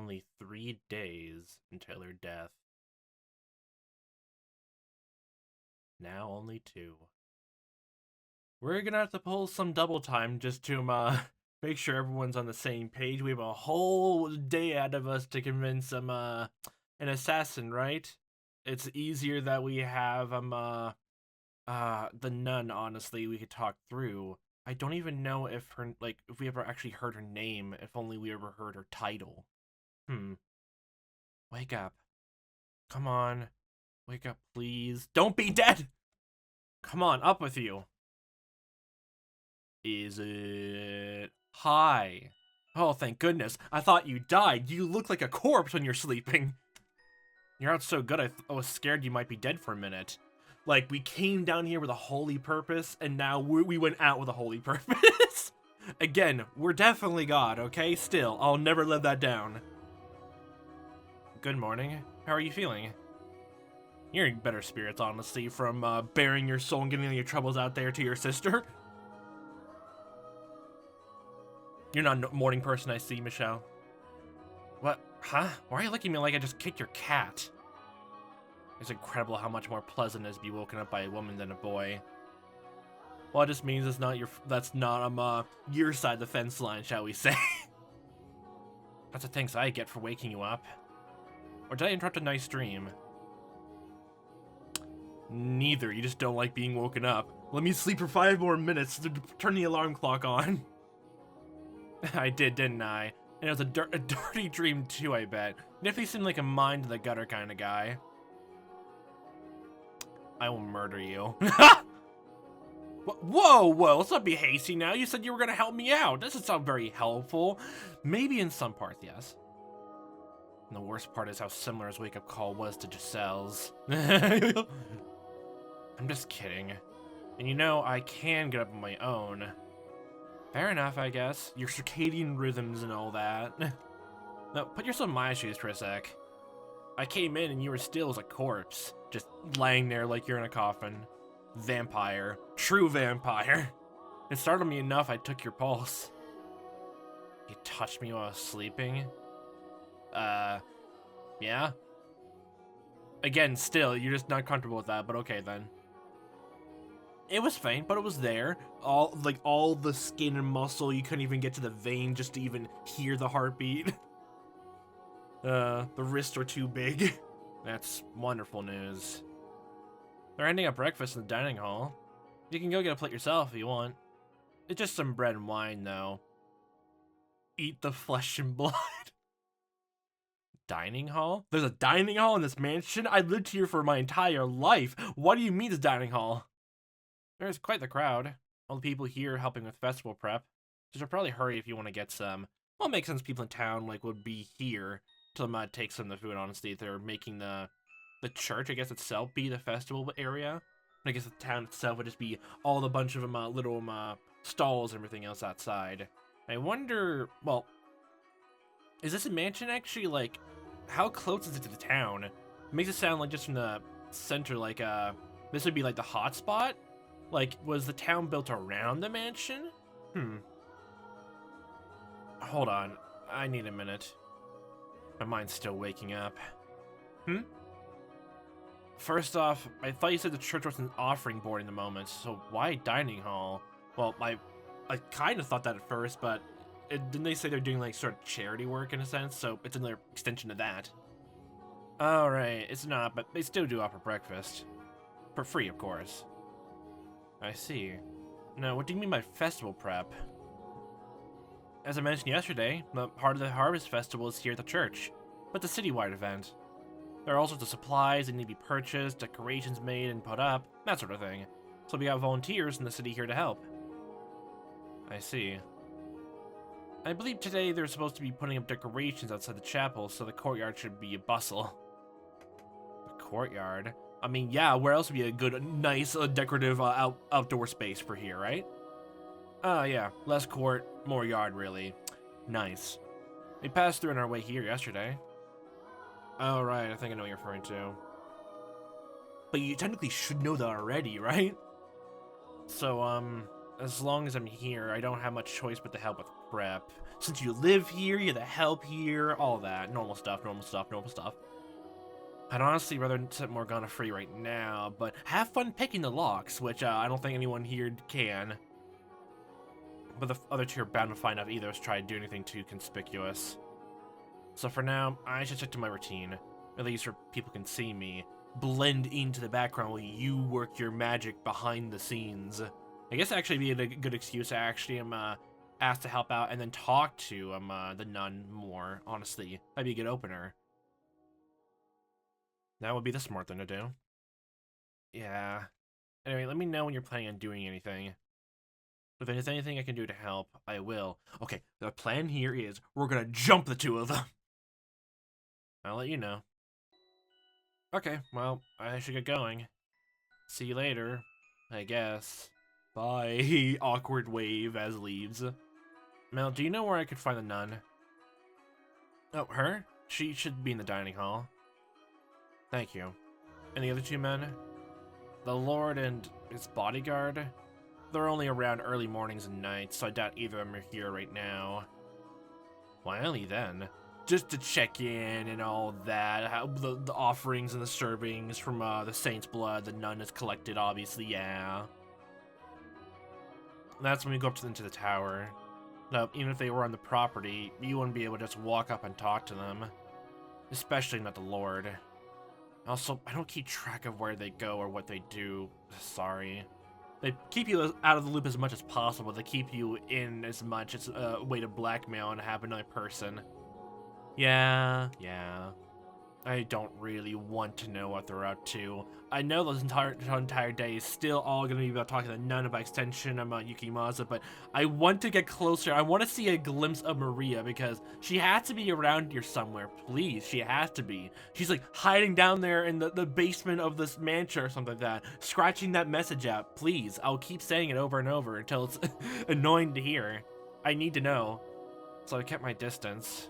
only 3 days until her death. Now only 2. We're gonna have to pull some double time just to make sure everyone's on the same page. We have a whole day out of us to convince an assassin, right? It's easier that we have the nun, honestly, we could talk through. I don't even know if if we ever actually heard her name, if only we ever heard her title. Wake up. Come on. Wake up, please. Don't be dead! Come on, up with you. Is it... Hi. Oh, thank goodness. I thought you died. You look like a corpse when you're sleeping. You're out so good, I was scared you might be dead for a minute. Like, we came down here with a holy purpose, and now we went out with a holy purpose. Again, we're definitely God, okay? Still, I'll never live that down. Good morning. How are you feeling? You're in better spirits, honestly, from bearing your soul and getting all your troubles out there to your sister. You're not a morning person, I see, Michelle. What? Huh? Why are you looking at me like I just kicked your cat? It's incredible how much more pleasant it is to be woken up by a woman than a boy. Well, it just means it's not that's not your side of the fence line, shall we say. That's the things I get for waking you up. Or did I interrupt a nice dream? Neither, you just don't like being woken up. Let me sleep for 5 more minutes to turn the alarm clock on. I did, didn't I? And it was a dirty dream too, I bet. Definitely seemed like a mind in the gutter kind of guy. I will murder you. Whoa, let's not be hasty now. You said you were going to help me out. Doesn't sound very helpful. Maybe in some parts, yes. And the worst part is how similar his wake-up call was to Giselle's. I'm just kidding. And you know, I can get up on my own. Fair enough, I guess. Your circadian rhythms and all that. Now, put yourself in my shoes for a sec. I came in and you were still as a corpse. Just laying there like you're in a coffin. Vampire. True vampire. It startled me enough I took your pulse. You touched me while I was sleeping? Yeah? Again, still, you're just not comfortable with that, but okay then. It was faint, but it was there. All the skin and muscle, you couldn't even get to the vein just to even hear the heartbeat. The wrists were too big. That's wonderful news. They're ending up breakfast in the dining hall. You can go get a plate yourself if you want. It's just some bread and wine, though. Eat the flesh and blood. Dining hall? There's a dining hall in this mansion? I lived here for my entire life. What do you mean it's dining hall? There's quite the crowd. All the people here helping with festival prep. So you'll probably hurry if you want to get some. Well, it makes sense people in town would be here to take some of the food, honestly. If they're making the church, I guess, itself be the festival area. And I guess the town itself would just be all the bunch of little stalls and everything else outside. I wonder, well, is this a mansion actually? Like, how close is it to the town? It makes it sound like just from the center, like, this would be like the hot spot? Like, was the town built around the mansion? Hold on, I need a minute. My mind's still waking up. First off, I thought you said the church was an offering board in the moment, so why dining hall? Well, I kind of thought that at first, but didn't they say they're doing like sort of charity work in a sense, so it's another extension of that. Alright, it's not, but they still do offer breakfast. For free, of course. I see. Now, what do you mean by festival prep? As I mentioned yesterday, the heart of the Harvest Festival is here at the church, but it's a citywide event. There are all sorts of supplies that need to be purchased, decorations made and put up, that sort of thing. So we got volunteers in the city here to help. I see. I believe today they're supposed to be putting up decorations outside the chapel, so the courtyard should be a bustle. The courtyard? I mean, yeah, where else would be a good, nice, decorative outdoor space for here, right? Yeah, less court, more yard, really. Nice. We passed through on our way here yesterday. Oh, right, I think I know what you're referring to. But you technically should know that already, right? So, As long as I'm here, I don't have much choice but to help with prep. Since you live here, you're the help here, all that. Normal stuff, normal stuff, normal stuff. I'd honestly rather set Morgana free right now, but have fun picking the locks, which I don't think anyone here can. But the other two are bound to find out either of us try to do anything too conspicuous. So for now, I should stick to my routine, at least where people can see me. Blend into the background while you work your magic behind the scenes. I guess actually be a good excuse to actually asked to help out and then talk to the nun more, honestly. That'd be a good opener. That would be the smart thing to do. Yeah. Anyway, let me know when you're planning on doing anything. If there's anything I can do to help, I will. Okay, the plan here is we're gonna jump the two of them. I'll let you know. Okay, well, I should get going. See you later, I guess. Bye. Awkward wave as leaves. Mel, do you know where I could find the nun? Oh, her? She should be in the dining hall. Thank you. And the other two men? The Lord and his bodyguard? They're only around early mornings and nights, so I doubt either of them are here right now. Why only then? Just to check in and all that. How the offerings and the servings from the saint's blood the nun has collected, obviously, yeah. That's when we go up into the tower. No, even if they were on the property, you wouldn't be able to just walk up and talk to them. Especially not the Lord. Also, I don't keep track of where they go or what they do. Sorry. They keep you out of the loop as much as possible. They keep you in as much as a way to blackmail and have another person. Yeah. I don't really want to know what they're up to. I know those entire day is still all going to be about talking to the nun, by extension about Yukimaza, but I want to get closer. I want to see a glimpse of Maria, because she has to be around here somewhere. Please, she has to be. She's like hiding down there in the basement of this mansion or something like that, scratching that message out. Please, I'll keep saying it over and over until it's annoying to hear. I need to know. So I kept my distance.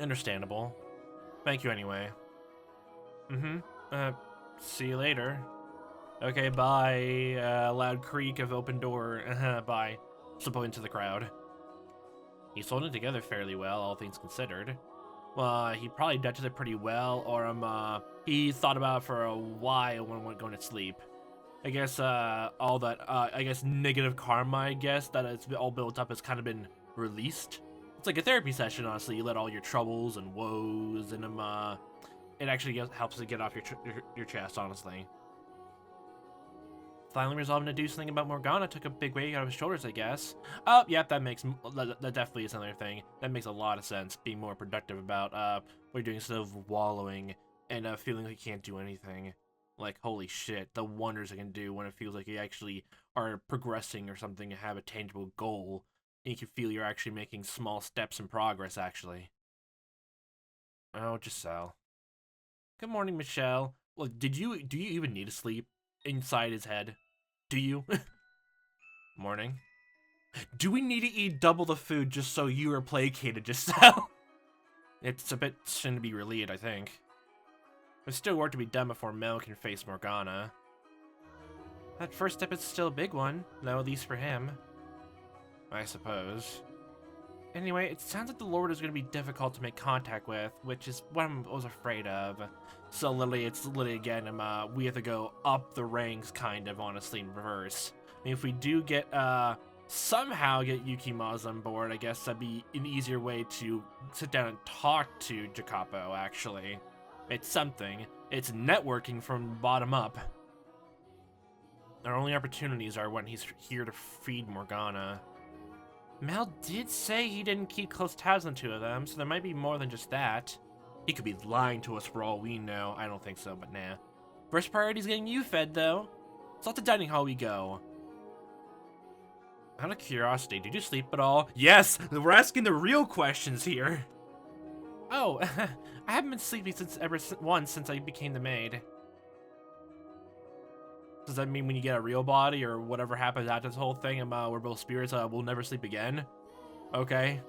Understandable. Thank you anyway. See you later. Okay, bye. Loud creak of open door. Bye. Slip into the crowd. He's holding it together fairly well, all things considered. Well, he probably dodged it pretty well, or he thought about it for a while when going to sleep. I guess all that negative karma, I guess, that it's all built up has kind of been released. It's like a therapy session, honestly. You let all your troubles and woes and it actually helps to get off your chest, honestly. Finally resolving to do something about Morgana took a big weight out of his shoulders, I guess. Oh, yeah, that definitely is another thing. That makes a lot of sense, being more productive about what you're doing instead of wallowing and feeling like you can't do anything. Like, holy shit, the wonders it can do when it feels like you actually are progressing or something and have a tangible goal. And you can feel you're actually making small steps in progress, actually. Oh, Giselle. Good morning, Michelle. Look, do you even need to sleep inside his head? Do you? Morning. Do we need to eat double the food just so you are placated, Giselle? It's a bit soon to be relieved, I think. There's still work to be done before Mel can face Morgana. That first step is still a big one, though, at least for him. I suppose. Anyway, it sounds like the Lord is going to be difficult to make contact with, which is what I was afraid of. So it's literally again, we have to go up the ranks, kind of, honestly, in reverse. I mean, if we do get, somehow get Yukimaza on board, I guess that'd be an easier way to sit down and talk to Jacopo, actually. It's something. It's networking from bottom up. Our only opportunities are when he's here to feed Morgana. Mel did say he didn't keep close tabs on two of them, so there might be more than just that. He could be lying to us for all we know. I don't think so, but nah. First priority is getting you fed, though. So off the dining hall we go. Out of curiosity, did you sleep at all? Yes! We're asking the real questions here. Oh, I haven't been sleeping since I became the maid. Does that mean when you get a real body or whatever happens after this whole thing and we're both spirits, we'll never sleep again? Okay.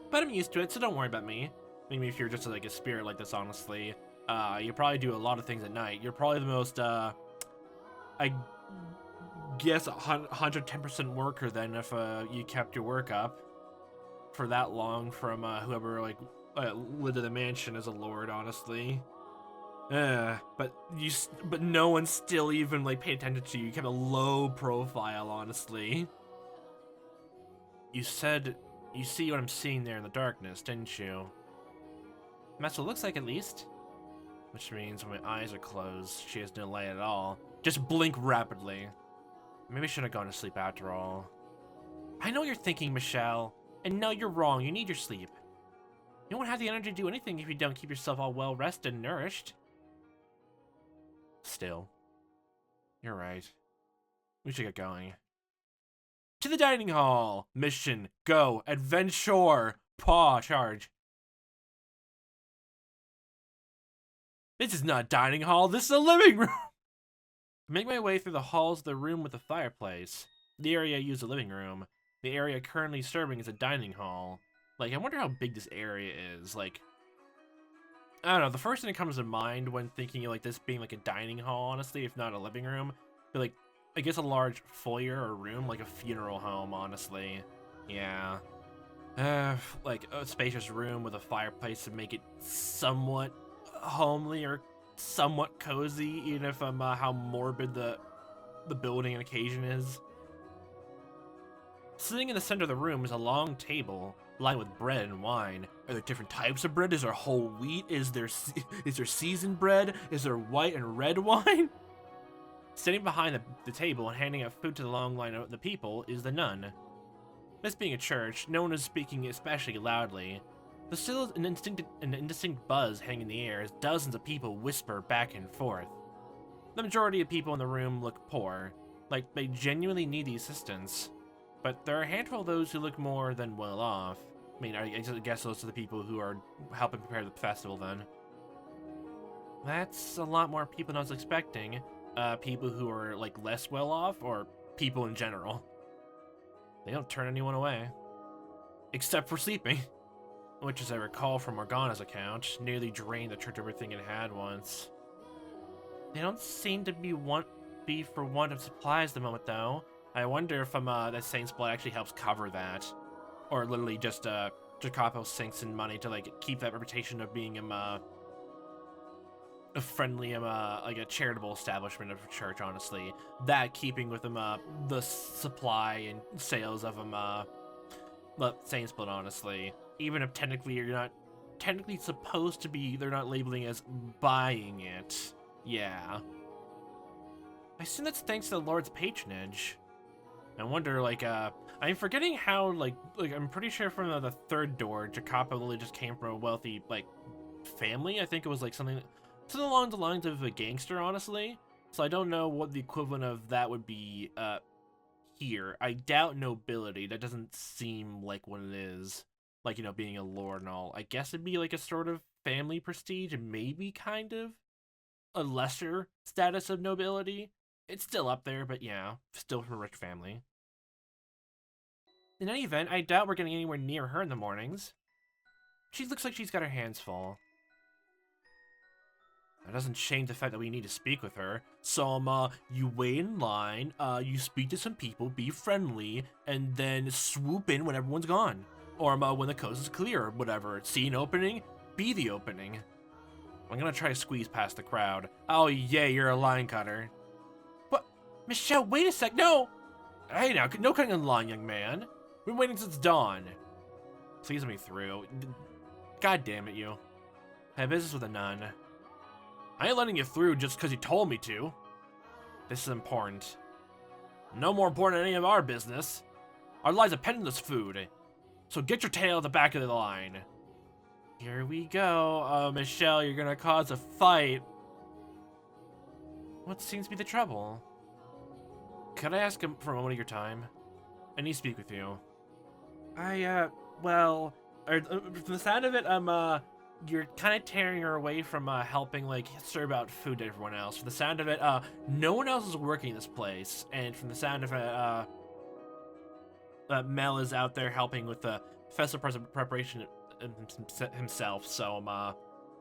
But I'm used to it, so don't worry about me. Maybe if you're just like a spirit like this, honestly, you probably do a lot of things at night. You're probably the most, guess 110% worker then if you kept your work up for that long from whoever like lived in the mansion as a lord, honestly. But no one still even like paid attention to you. You kept a low profile, honestly. You said you see what I'm seeing there in the darkness, didn't you? That's what it looks like, at least. Which means when my eyes are closed, she has no light at all. Just blink rapidly. Maybe I should have gone to sleep after all. I know what you're thinking, Michelle. And no, you're wrong. You need your sleep. You won't have the energy to do anything if you don't keep yourself all well rested and nourished. Still, you're right. We should get going. To the dining hall! Mission, go, adventure! Paw, charge. This is not a dining hall, this is a living room! I make my way through the halls of the room with the fireplace. The area I use as a living room. The area currently serving as a dining hall. Like, I wonder how big this area is. Like, I don't know, the first thing that comes to mind when thinking of like this being like a dining hall, honestly, if not a living room, but like, I guess a large foyer or room, like a funeral home, honestly. Yeah. Like a spacious room with a fireplace to make it somewhat homely or somewhat cozy, even if how morbid the building on occasion is. Sitting in the center of the room is a long table lined with bread and wine. Are there different types of bread? Is there whole wheat? Is there seasoned bread? Is there white and red wine? Standing behind the table and handing out food to the long line of the people is the nun. This being a church, no one is speaking especially loudly. There's still an indistinct buzz hanging in the air as dozens of people whisper back and forth. The majority of people in the room look poor, like they genuinely need the assistance. But there are a handful of those who look more than well off. I mean, I guess those are the people who are helping prepare the festival then. That's a lot more people than I was expecting. People who are like less well off, or people in general. They don't turn anyone away. Except for sleeping. Which, as I recall from Morgana's account, nearly drained the church of everything it had once. They don't seem to be for want of supplies at the moment, though. I wonder if that Saint's Blood actually helps cover that. Or literally just, Jacopo sinks in money to, like, keep that reputation of being, a friendly, like a charitable establishment of a church, honestly. That keeping with, the supply and sales of, Saint's Blood, honestly. Even if technically you're not technically supposed to be, they're not labeling as buying it. Yeah. I assume that's thanks to the Lord's patronage. I wonder, like, I'm forgetting how, like I'm pretty sure from the third door, Jacopo literally just came from a wealthy, like, family. I think it was, like, something along the lines of a gangster, honestly. So I don't know what the equivalent of that would be, here. I doubt nobility. That doesn't seem like what it is. Like, you know, being a lord and all. I guess it'd be, like, a sort of family prestige, and maybe, kind of, a lesser status of nobility. It's still up there, but yeah, still from a rich family. In any event, I doubt we're getting anywhere near her in the mornings. She looks like she's got her hands full. That doesn't change the fact that we need to speak with her. So, you wait in line, you speak to some people, be friendly, and then swoop in when everyone's gone. Or, when the coast is clear, or whatever. See an opening? Be the opening. I'm gonna try to squeeze past the crowd. Oh, yeah, you're a line cutter. What? Michelle, wait a sec, no! Hey now, no cutting in line, young man. We've been waiting since dawn. Please let me through. God damn it, you. I have business with a nun. I ain't letting you through just because you told me to. This is important. No more important than any of our business. Our lives depend on this food. So get your tail at the back of the line. Here we go. Michelle, you're gonna cause a fight. What seems to be the trouble? Could I ask him for a moment of your time? I need to speak with you. Well, from the sound of it, you're kind of tearing her away from, helping, like, serve out food to everyone else. From the sound of it, no one else is working in this place. And from the sound of it, Mel is out there helping with the festival preparation himself. So,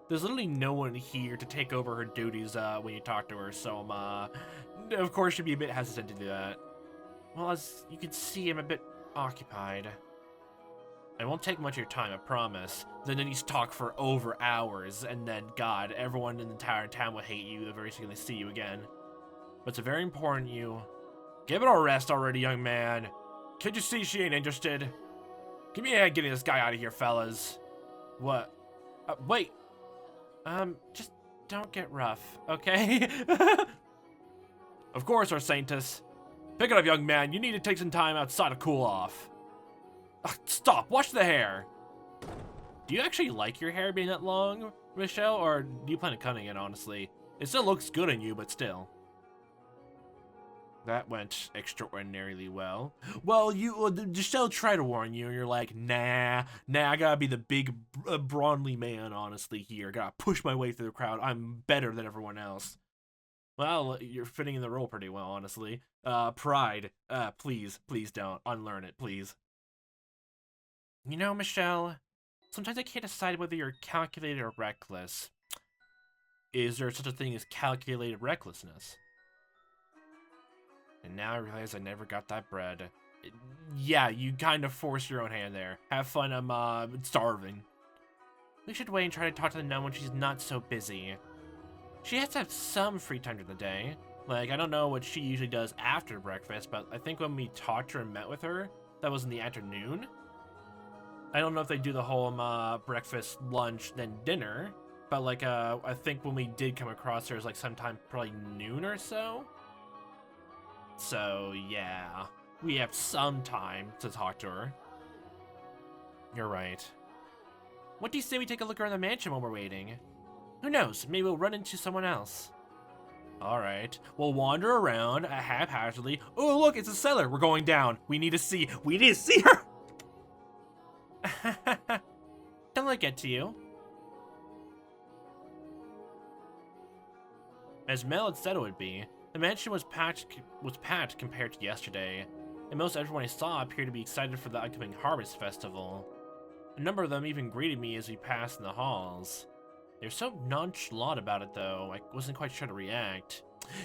there's literally no one here to take over her duties, when you talk to her. So, of course, she'd be a bit hesitant to do that. Well, as you can see, I'm a bit occupied. I won't take much of your time, I promise. Then he's talk for over hours, and then, God, everyone in the entire town will hate you the very second they see you again. But it's very important you... Give it a rest already, young man. Can't you see she ain't interested? Give me a hand getting this guy out of here, fellas. What? Wait. Just don't get rough, okay? Of course, Arsaintus. Pick it up, young man. You need to take some time outside to cool off. Stop. Wash the hair. Do you actually like your hair being that long, Michelle? Or do you plan on cutting it, honestly? It still looks good on you, but still. That went extraordinarily well. Well, Michelle tried to warn you, and you're like, nah, I gotta be the big, brawny man, honestly, here. Gotta push my way through the crowd. I'm better than everyone else. Well, you're fitting in the role pretty well, honestly. Pride. Please don't unlearn it, please. You know, Michelle, sometimes I can't decide whether you're calculated or reckless. Is there such a thing as calculated recklessness? And now I realize I never got that bread. Yeah, you kind of forced your own hand there. Have fun, I'm, starving. We should wait and try to talk to the nun when she's not so busy. She has to have some free time during the day. Like, I don't know what she usually does after breakfast, but I think when we talked to her and met with her, that was in the afternoon. I don't know if they do the whole, breakfast, lunch, then dinner. But, like, I think when we did come across her, it was, like, sometime probably noon or so. So, yeah. We have some time to talk to her. You're right. What do you say we take a look around the mansion while we're waiting? Who knows? Maybe we'll run into someone else. Alright. We'll wander around haphazardly. Oh, look, it's a cellar. We're going down. We need to see her! Don't let it get to you. As Mel had said it would be, the mansion was packed compared to yesterday, and most everyone I saw appeared to be excited for the upcoming Harvest Festival. A number of them even greeted me as we passed in the halls. They were so nonchalant about it, though, I wasn't quite sure to react.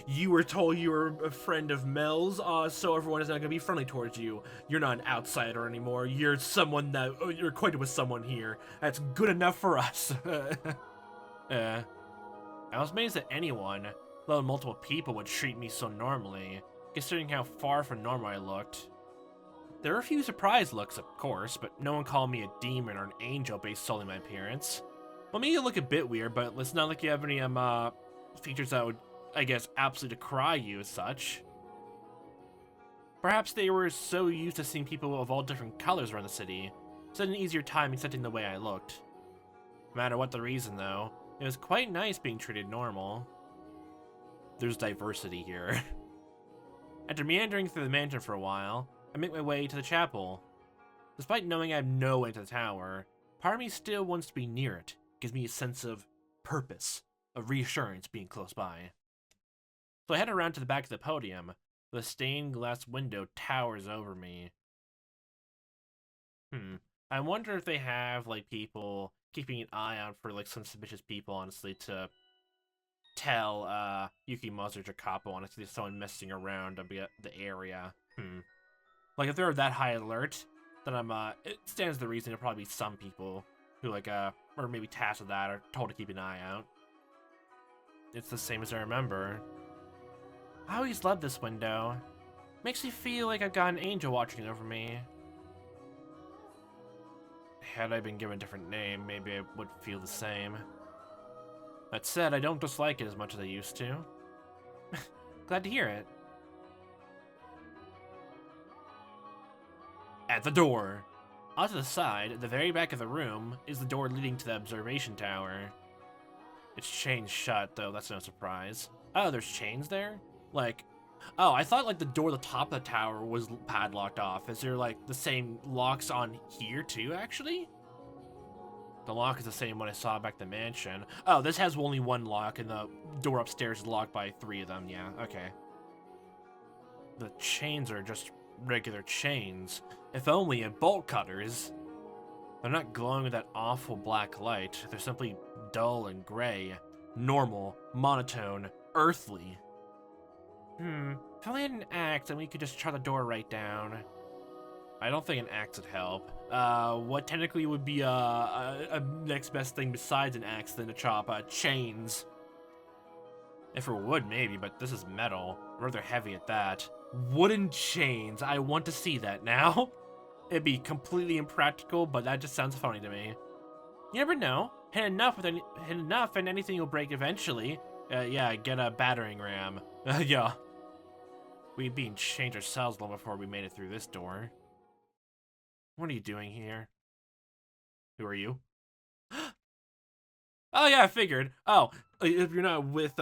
You were told you were a friend of Mel's, so everyone is not going to be friendly towards you. You're not an outsider anymore. You're someone that... you're acquainted with someone here. That's good enough for us. I was amazed that anyone, let alone multiple people, would treat me so normally, considering how far from normal I looked. There were a few surprised looks, of course, but no one called me a demon or an angel based solely on my appearance. Well, maybe you look a bit weird, but it's not like you have any features that would, I guess, absolutely decry you as such. Perhaps they were so used to seeing people of all different colors around the city, so they had an easier time accepting the way I looked. No matter what the reason, though, it was quite nice being treated normal. There's diversity here. After meandering through the mansion for a while, I make my way to the chapel. Despite knowing I have no way to the tower, part of me still wants to be near it. It gives me a sense of purpose, of reassurance being close by. So I head around to the back of the podium. The stained glass window towers over me. I wonder if they have, like, people keeping an eye out for, like, some suspicious people, honestly, to tell, Yuki Mazur's or Capo, honestly, there's someone messing around the area. Like, if they're that high alert, then it stands to reason there'll probably be some people who, like, or maybe tasked with that, or told to keep an eye out. It's the same as I remember. I always loved this window. Makes me feel like I've got an angel watching over me. Had I been given a different name, maybe I would feel the same. That said, I don't dislike it as much as I used to. Glad to hear it. At the door. Off to the side, at the very back of the room, is the door leading to the observation tower. It's chained shut, though, that's no surprise. Oh, there's chains there? Like, oh, I thought, like, the door at the top of the tower was padlocked off. Is there, like, the same locks on here, too, actually? The lock is the same one I saw back at the mansion. Oh, this has only one lock, and the door upstairs is locked by 3 of them, yeah, okay. The chains are just regular chains. If only in bolt cutters. They're not glowing with that awful black light. They're simply dull and gray. Normal, monotone, earthly. If only had an axe, then we could just chop the door right down. I don't think an axe would help. What technically would be a next best thing besides an axe than a chop? Chains. If it would, maybe, but this is metal. Rather heavy at that. Wooden chains. I want to see that now. It'd be completely impractical, but that just sounds funny to me. You never know. Hit enough and anything will break eventually. Yeah, get a battering ram. Yeah. We'd been changed ourselves long before we made it through this door. What are you doing here? Who are you? Oh yeah, I figured. Oh, if you're not with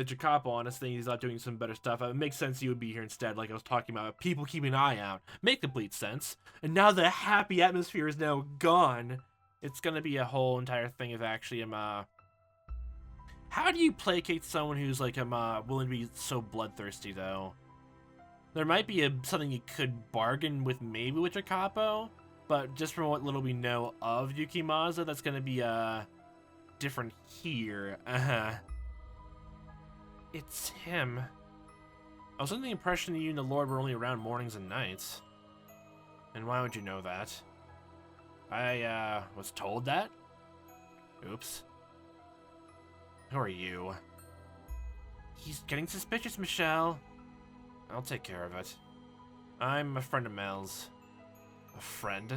Jacopo on this thing, he's not doing some better stuff. It makes sense you would be here instead, like I was talking about. People keeping an eye out. Make complete sense. And now the happy atmosphere is now gone. It's gonna be a whole entire thing of actually how do you placate someone who's like willing to be so bloodthirsty though? There might be something you could bargain with maybe with Jacopo, but just from what little we know of Yukimaza, that's gonna be different here. It's him. I was under the impression that you and the Lord were only around mornings and nights. And why would you know that? I was told that? Oops. Who are you? He's getting suspicious, Michelle. I'll take care of it. I'm a friend of Mel's. A friend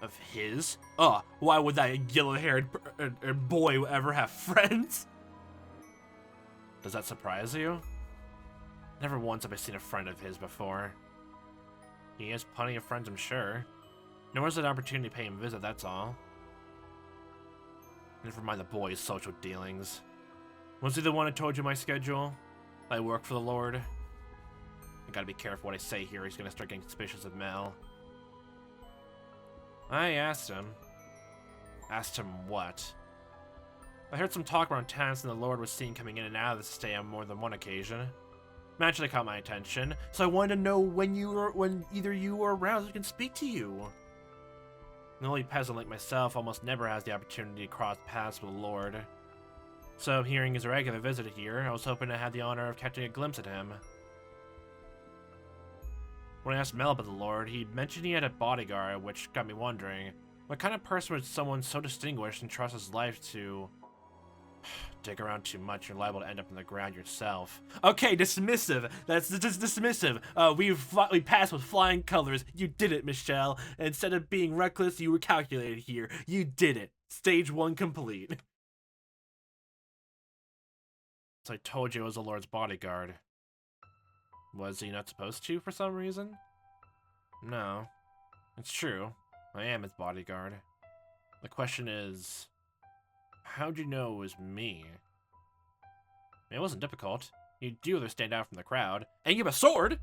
of his? Why would that yellow-haired boy ever have friends? Does that surprise you? Never once have I seen a friend of his before. He has plenty of friends, I'm sure. Nor was it an opportunity to pay him a visit, that's all. Never mind the boy's social dealings. Was he the one who told you my schedule? I work for the Lord. I gotta be careful what I say here, he's gonna start getting suspicious of Mel. I asked him. Asked him what? I heard some talk around town and the Lord was seen coming in and out of this stay on more than one occasion. Naturally caught my attention, so I wanted to know when either you were around so I can speak to you. An only peasant like myself almost never has the opportunity to cross paths with the Lord. So, hearing he's a regular visitor here, I was hoping to have the honor of catching a glimpse at him. When I asked Mel about the Lord, he mentioned he had a bodyguard, which got me wondering, what kind of person would someone so distinguished entrust his life to? Dig around too much, you're liable to end up in the ground yourself. Okay, dismissive. That's just dismissive. We passed with flying colors. You did it, Michelle. Instead of being reckless, you were calculated here. You did it. Stage 1 complete. So I told you I was the Lord's bodyguard. Was he not supposed to for some reason? No. It's true. I am his bodyguard. The question is, how'd you know it was me? It wasn't difficult. You do either stand out from the crowd, and you have a sword!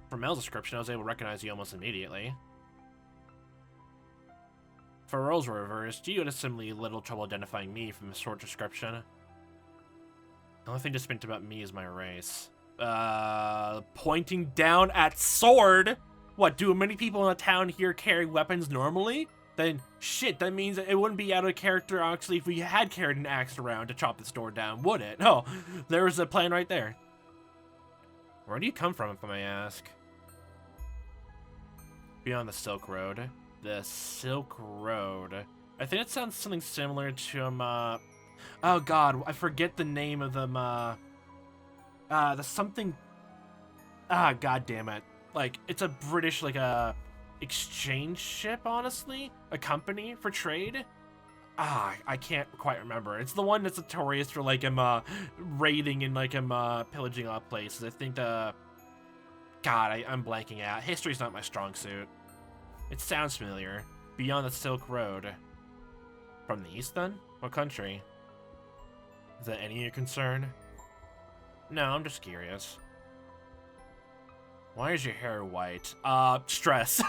From Mel's description, I was able to recognize you almost immediately. For roles were reversed, you had similarly little trouble identifying me from the sword description. The only thing distinct about me is my race. Pointing down at sword? What, do many people in the town here carry weapons normally? Then, shit, that means it wouldn't be out of character, actually, if we had carried an axe around to chop this door down, would it? No, there was a plan right there. Where do you come from, if I may ask? Beyond the Silk Road. The Silk Road. I think it sounds something similar to, oh god, I forget the name of them, the something... god damn it. Like, it's a British, like, exchange ship, honestly? A company for trade? I can't quite remember. It's the one that's notorious for, like, raiding and, like, pillaging off places. I think, God, I'm blanking out. History's not my strong suit. It sounds familiar. Beyond the Silk Road. From the east, then? What country? Is that any of your concern? No, I'm just curious. Why is your hair white? Stress.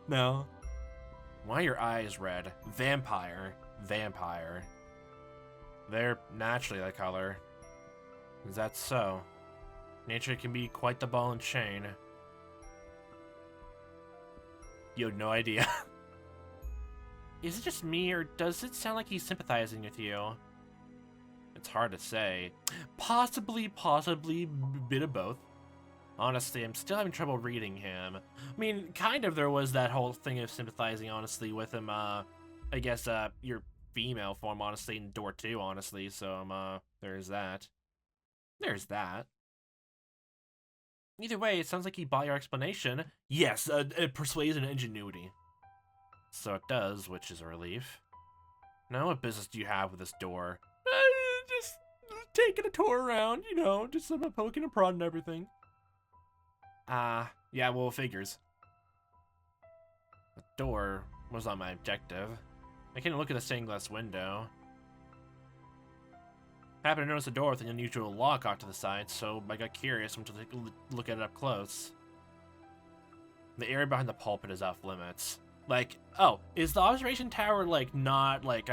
No. Why are your eyes red? Vampire. Vampire. They're naturally that color. Is that so? Nature can be quite the ball and chain. You have no idea. Is it just me, or does it sound like he's sympathizing with you? It's hard to say. Possibly, bit of both. Honestly, I'm still having trouble reading him. I mean, kind of there was that whole thing of sympathizing, honestly, with him, I guess, your female form, honestly, in Door 2, honestly, so, there's that. There's that. Either way, it sounds like he bought your explanation. Yes, persuasion and ingenuity. So it does, which is a relief. Now what business do you have with this door? Just taking a tour around, you know, just poking and prodding and everything. Yeah, well, figures. The door was not my objective. I can't look at the stained glass window. Happened to notice a door with an unusual lock off to the side, so I got curious and went to look at it up close. The area behind the pulpit is off limits. Like, oh, is the observation tower, like, not, like,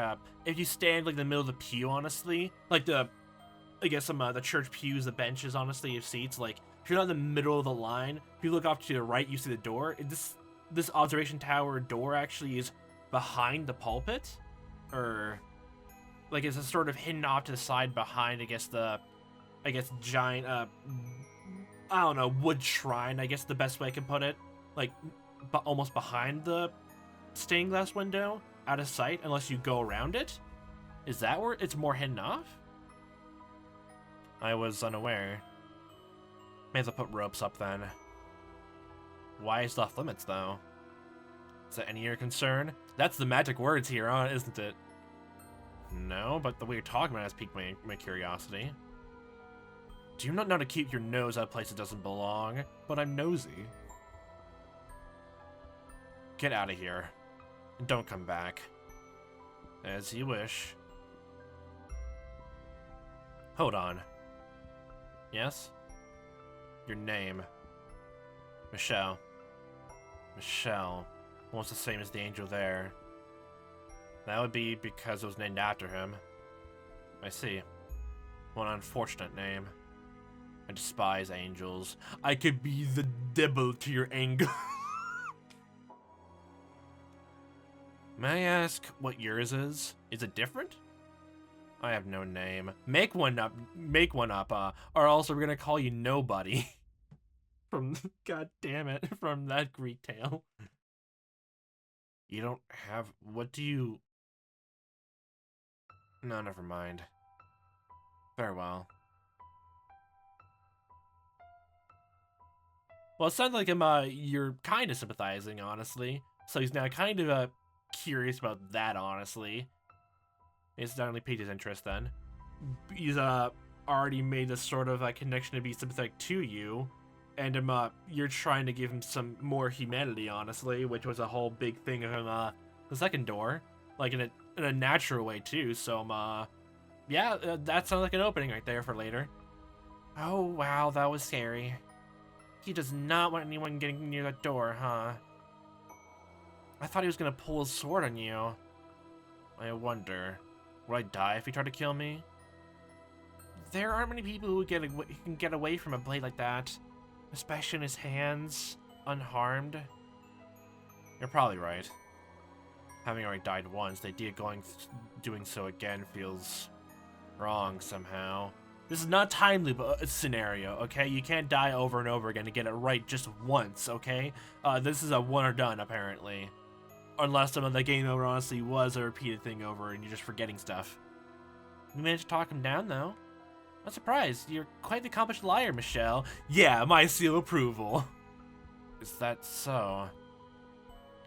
if you stand, like, in the middle of the pew, honestly? Like, I guess the church pews, the benches, honestly, your seats, like, if you're not in the middle of the line, if you look off to the right, you see the door. This observation tower door actually is behind the pulpit? Or, like, it's a sort of hidden off to the side behind, I guess, giant, I don't know, wood shrine, I guess the best way I can put it. Like, almost behind the stained glass window, out of sight, unless you go around it? Is that where it's more hidden off? I was unaware. May as well put ropes up then. Why is it off limits, though? Is that any of your concern? That's the magic words here, isn't it? No, but the way you're talking about it has piqued my curiosity. Do you not know how to keep your nose at a place that doesn't belong? But I'm nosy. Get out of here. And don't come back. As you wish. Hold on. Yes? Your name. Michelle. Michelle. Almost the same as the angel there. That would be because it was named after him. I see. What an unfortunate name. I despise angels. I could be the devil to your anger. May I ask what yours is? Is it different? I have no name. Make one up, or else we're gonna call you nobody. God damn it, from that Greek tale. You don't have, what do you... No, never mind. Farewell. Well, it sounds like you're kind of sympathizing, honestly. So he's now kind of, curious about that, honestly. It's definitely piqued his interest then. He's, already made this sort of, connection to be sympathetic to you. And, you're trying to give him some more humanity, honestly, which was a whole big thing of him, the second door. Like, in a natural way, too, so, yeah, that sounds like an opening right there for later. Oh, wow, that was scary. He does not want anyone getting near that door, huh? I thought he was gonna pull his sword on you. I wonder, would I die if he tried to kill me? There aren't many people who can get away from a blade like that, especially in his hands, unharmed. You're probably right. Having already died once, the idea of doing so again feels wrong somehow. This is not a time loop scenario, okay? You can't die over and over again to get it right just once, okay? This is a one or done, apparently. Unless some of the game over honestly was a repeated thing over and you're just forgetting stuff. You managed to talk him down, though. I'm surprised. You're quite the accomplished liar, Michelle. Yeah, my seal of approval. Is that so?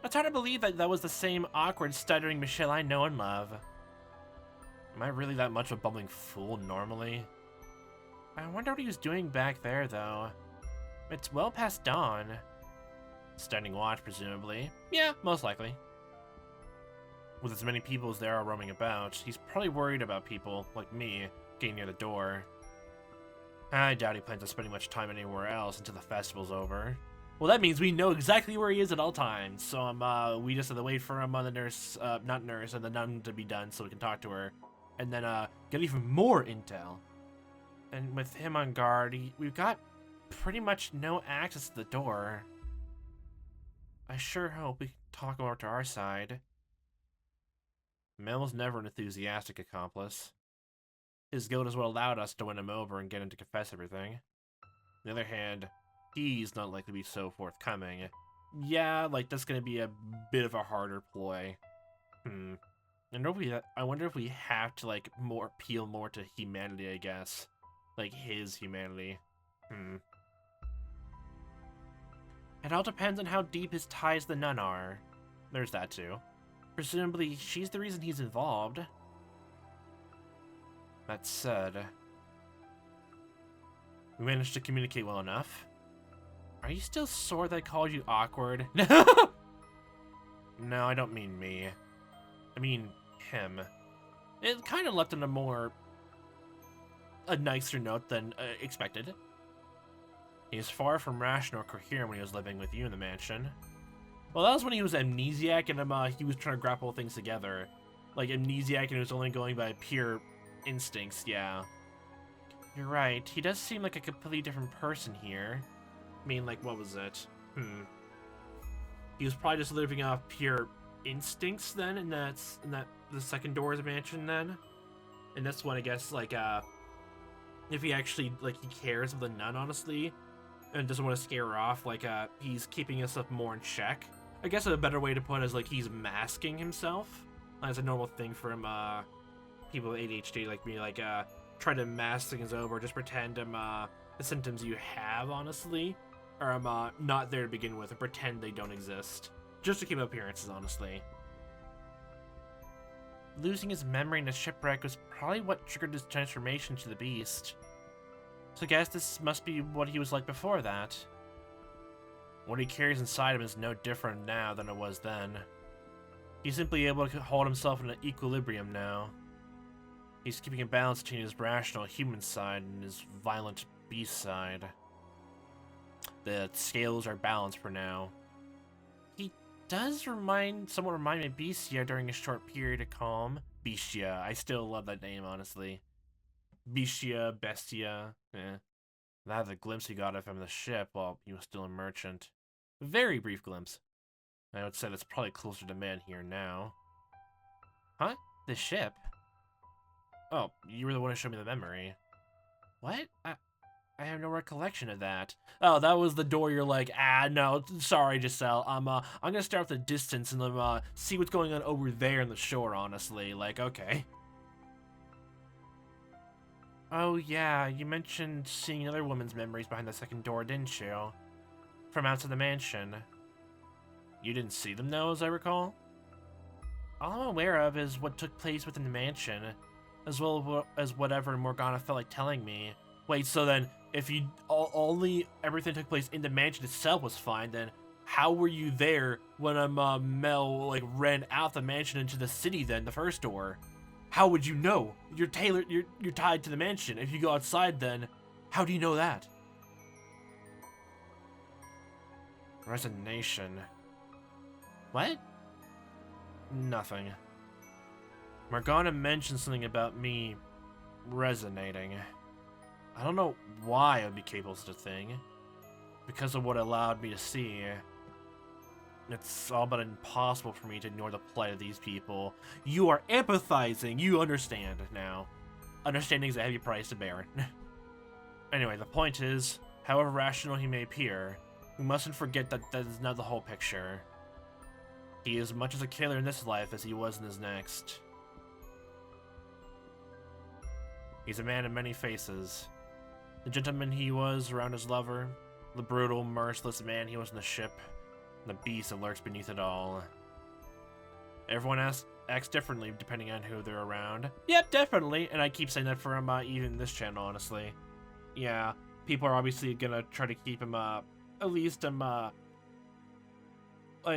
It's hard to believe that was the same awkward, stuttering Michelle I know and love. Am I really that much of a bumbling fool normally? I wonder what he was doing back there, though. It's well past dawn. Standing watch, presumably. Yeah, most likely. With as many people as there are roaming about, he's probably worried about people, like me, getting near the door. I doubt he plans on spending much time anywhere else until the festival's over. Well, that means we know exactly where he is at all times, so we just have to wait for him on the the nun to be done so we can talk to her, and then get even more intel. And with him on guard, we've got pretty much no access to the door. I sure hope we can talk him over to our side. Mel was never an enthusiastic accomplice. His guilt is what allowed us to win him over and get him to confess everything. On the other hand, he's not likely to be so forthcoming. Yeah, like, that's gonna be a bit of a harder ploy. I wonder if we have to, like, appeal more to humanity, I guess. Like, his humanity. It all depends on how deep his ties to the nun are. There's that, too. Presumably, she's the reason he's involved. That said, we managed to communicate well enough. Are you still sore that I called you awkward? No, I don't mean me. I mean him. It kind of left on a nicer note than expected. He is far from rational or coherent when he was living with you in the mansion. Well, that was when he was amnesiac and he was trying to grapple things together. Like, amnesiac and he was only going by pure instincts, yeah. You're right, he does seem like a completely different person here. I mean, like, what was it? He was probably just living off pure instincts then, and the second door is a mansion then? And that's what I guess, like, if he actually, like, he cares of the nun, honestly, and doesn't want to scare her off, like, he's keeping himself more in check. I guess a better way to put it is, like, he's masking himself. That's a normal thing for him, people with ADHD like me, like, try to mask things over, just pretend the symptoms you have, honestly, are, not there to begin with, and pretend they don't exist. Just to keep appearances, honestly. Losing his memory in a shipwreck was probably what triggered his transformation to the beast. So I guess this must be what he was like before that. What he carries inside him is no different now than it was then. He's simply able to hold himself in an equilibrium now. He's keeping a balance between his rational human side and his violent beast side. The scales are balanced for now. He does somewhat remind me of Bestia during a short period of calm. Bestia, I still love that name, honestly. Bestia, That the glimpse he got of him on the ship while he was still a merchant. Very brief glimpse. I would say that's probably closer to man here now. Huh? The ship? Oh, you were the one who showed me the memory. What? I have no recollection of that. Oh, that was the door you're like, no, sorry, Giselle. I'm gonna start with the distance and see what's going on over there on the shore, honestly. Like, okay. Oh, yeah, you mentioned seeing another woman's memories behind the second door, didn't you? From outside the mansion. You didn't see them, though, as I recall? All I'm aware of is what took place within the mansion, as well as whatever Morgana felt like telling me. Wait, so then, if you only everything took place in the mansion itself was fine, then how were you there when Mel like ran out the mansion into the city? Then the first door, how would you know? You're tied to the mansion. If you go outside, then how do you know that? Resignation. What? Nothing. Morgana mentioned something about me resonating. I don't know why I would be capable of such a thing. Because of what it allowed me to see. It's all but impossible for me to ignore the plight of these people. You are empathizing. You understand now. Understanding is a heavy price to bear. Anyway, the point is, however rational he may appear, we mustn't forget that that is not the whole picture. He is as much as a killer in this life as he was in his next. He's a man of many faces. The gentleman he was around his lover, the brutal, merciless man he was in the ship, and the beast that lurks beneath it all. Everyone acts differently depending on who they're around. Yep, definitely, and I keep saying that for him, even this channel, honestly. Yeah, people are obviously gonna try to keep him, at least, I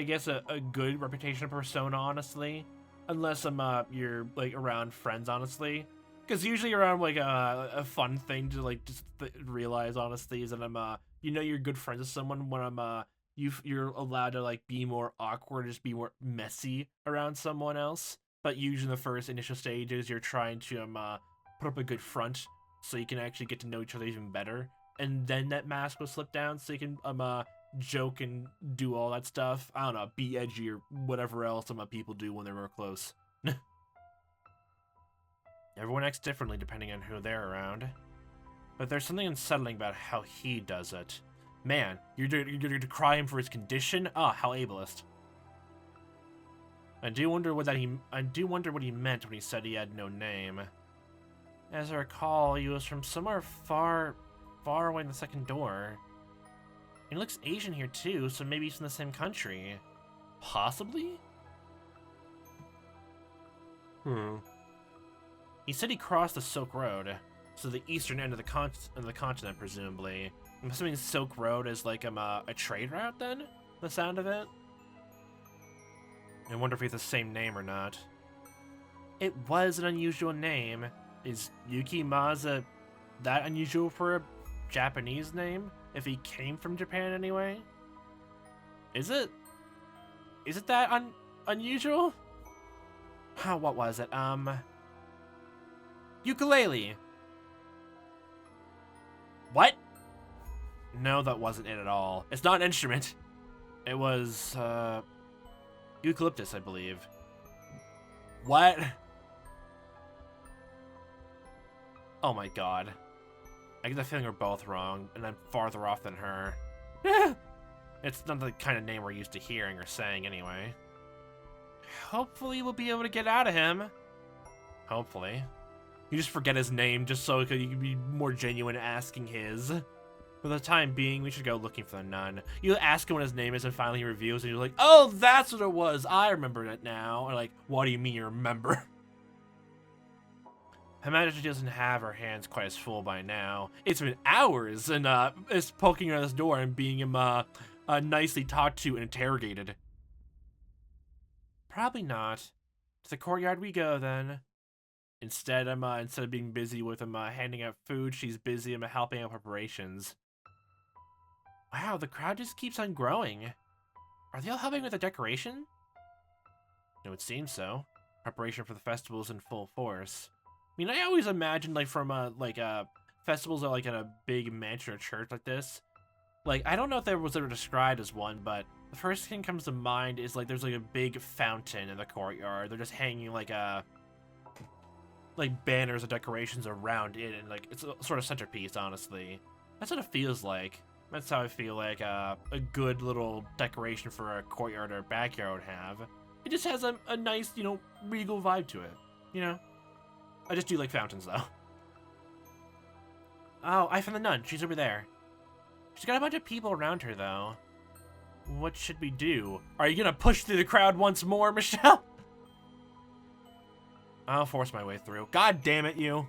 guess a good reputation persona, honestly. Unless you're like around friends, honestly. Because usually around like a fun thing to like just realize, honestly, is that you know you're good friends with someone when you're allowed to like be more awkward, just be more messy around someone else. But usually in the first initial stages, you're trying to put up a good front so you can actually get to know each other even better, and then that mask will slip down so you can joke and do all that stuff. I don't know, be edgy or whatever else some people do when they're real close. Everyone acts differently depending on who they're around. But there's something unsettling about how he does it. Man, you're decry him for his condition? Ah, how ableist. I do wonder what he meant when he said he had no name. As I recall, he was from somewhere far away in the second door. He looks Asian here too, so maybe he's from the same country. Possibly? He said he crossed the Silk Road, so the eastern end of the continent, presumably. I'm assuming Silk Road is like a trade route then? The sound of it? I wonder if he has the same name or not. It was an unusual name. Is Yuki Maza that unusual for a Japanese name? If he came from Japan anyway? Is it? Is it that unusual? What was it? Ukulele. What? No, that wasn't it at all. It's not an instrument. It was, eucalyptus, I believe. What? Oh my god. I get the feeling we're both wrong, and I'm farther off than her. It's not the kind of name we're used to hearing or saying anyway. Hopefully we'll be able to get out of him. Hopefully. You just forget his name just so you can be more genuine asking his. For the time being, we should go looking for the nun. You ask him what his name is and finally he reveals and you're like, oh, that's what it was. I remember it now. Or like, what do you mean you remember? I imagine she doesn't have her hands quite as full by now. It's been hours and it's poking around this door and being him nicely talked to and interrogated. Probably not. To the courtyard we go then. Instead of being busy with handing out food, she's busy helping out preparations. Wow, the crowd just keeps on growing. Are they all helping with the decoration? No, it seems so. Preparation for the festival is in full force. I mean, I always imagined from festivals are like in a big mansion or church like this. Like, I don't know if there was ever described as one, but the first thing that comes to mind is like there's like a big fountain in the courtyard. They're just hanging like banners and decorations around it, and like it's a sort of centerpiece, honestly. That's what it feels like. That's how I feel like a good little decoration for a courtyard or backyard would have. It just has a nice, regal vibe to it, I just do like fountains, though. Oh, I found the nun. She's over there. She's got a bunch of people around her, though. What should we do? Are you gonna push through the crowd once more, Michelle? I'll force my way through. God damn it, you.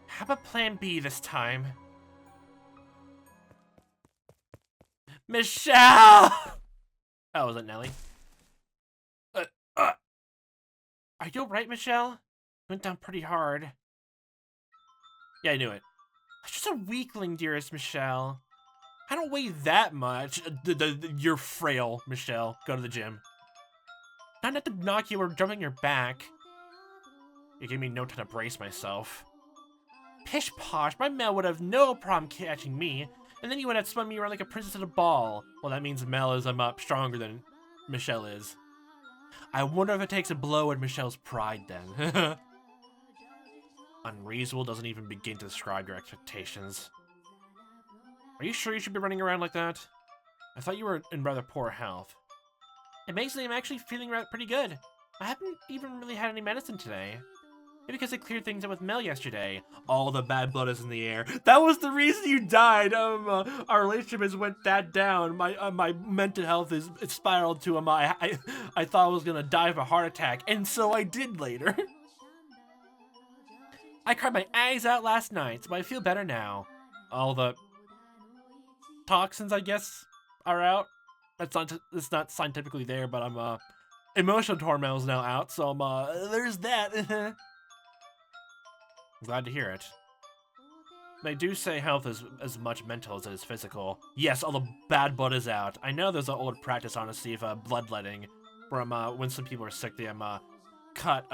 How about plan B this time? Michelle! Oh, was it Nelly? Are you alright, Michelle? Went down pretty hard. Yeah, I knew it. I'm just a weakling, dearest Michelle. I don't weigh that much. You're frail, Michelle. Go to the gym. Not enough to knock you or jumping your back. You gave me no time to brace myself. Pish posh, my Mel would have no problem catching me, and then you would have spun me around like a princess at a ball. Well, that means Mel is up stronger than Michelle is. I wonder if it takes a blow at Michelle's pride then. Unreasonable doesn't even begin to describe your expectations. Are you sure you should be running around like that? I thought you were in rather poor health. Amazingly, I'm actually feeling pretty good. I haven't even really had any medicine today. Maybe because I cleared things up with Mel yesterday. All the bad blood is in the air. That was the reason you died. Our relationship has went that down. My mental health is spiraled to I thought I was gonna die of a heart attack, and so I did later. I cried my eyes out last night, but I feel better now. All the toxins, I guess, are out. It's not scientifically there, but emotional torment is now out, so there's that. I'm glad to hear it. They do say health is as much mental as it is physical. Yes, all the bad blood is out. I know there's an old practice, honestly, of bloodletting, where when some people are sick, they cut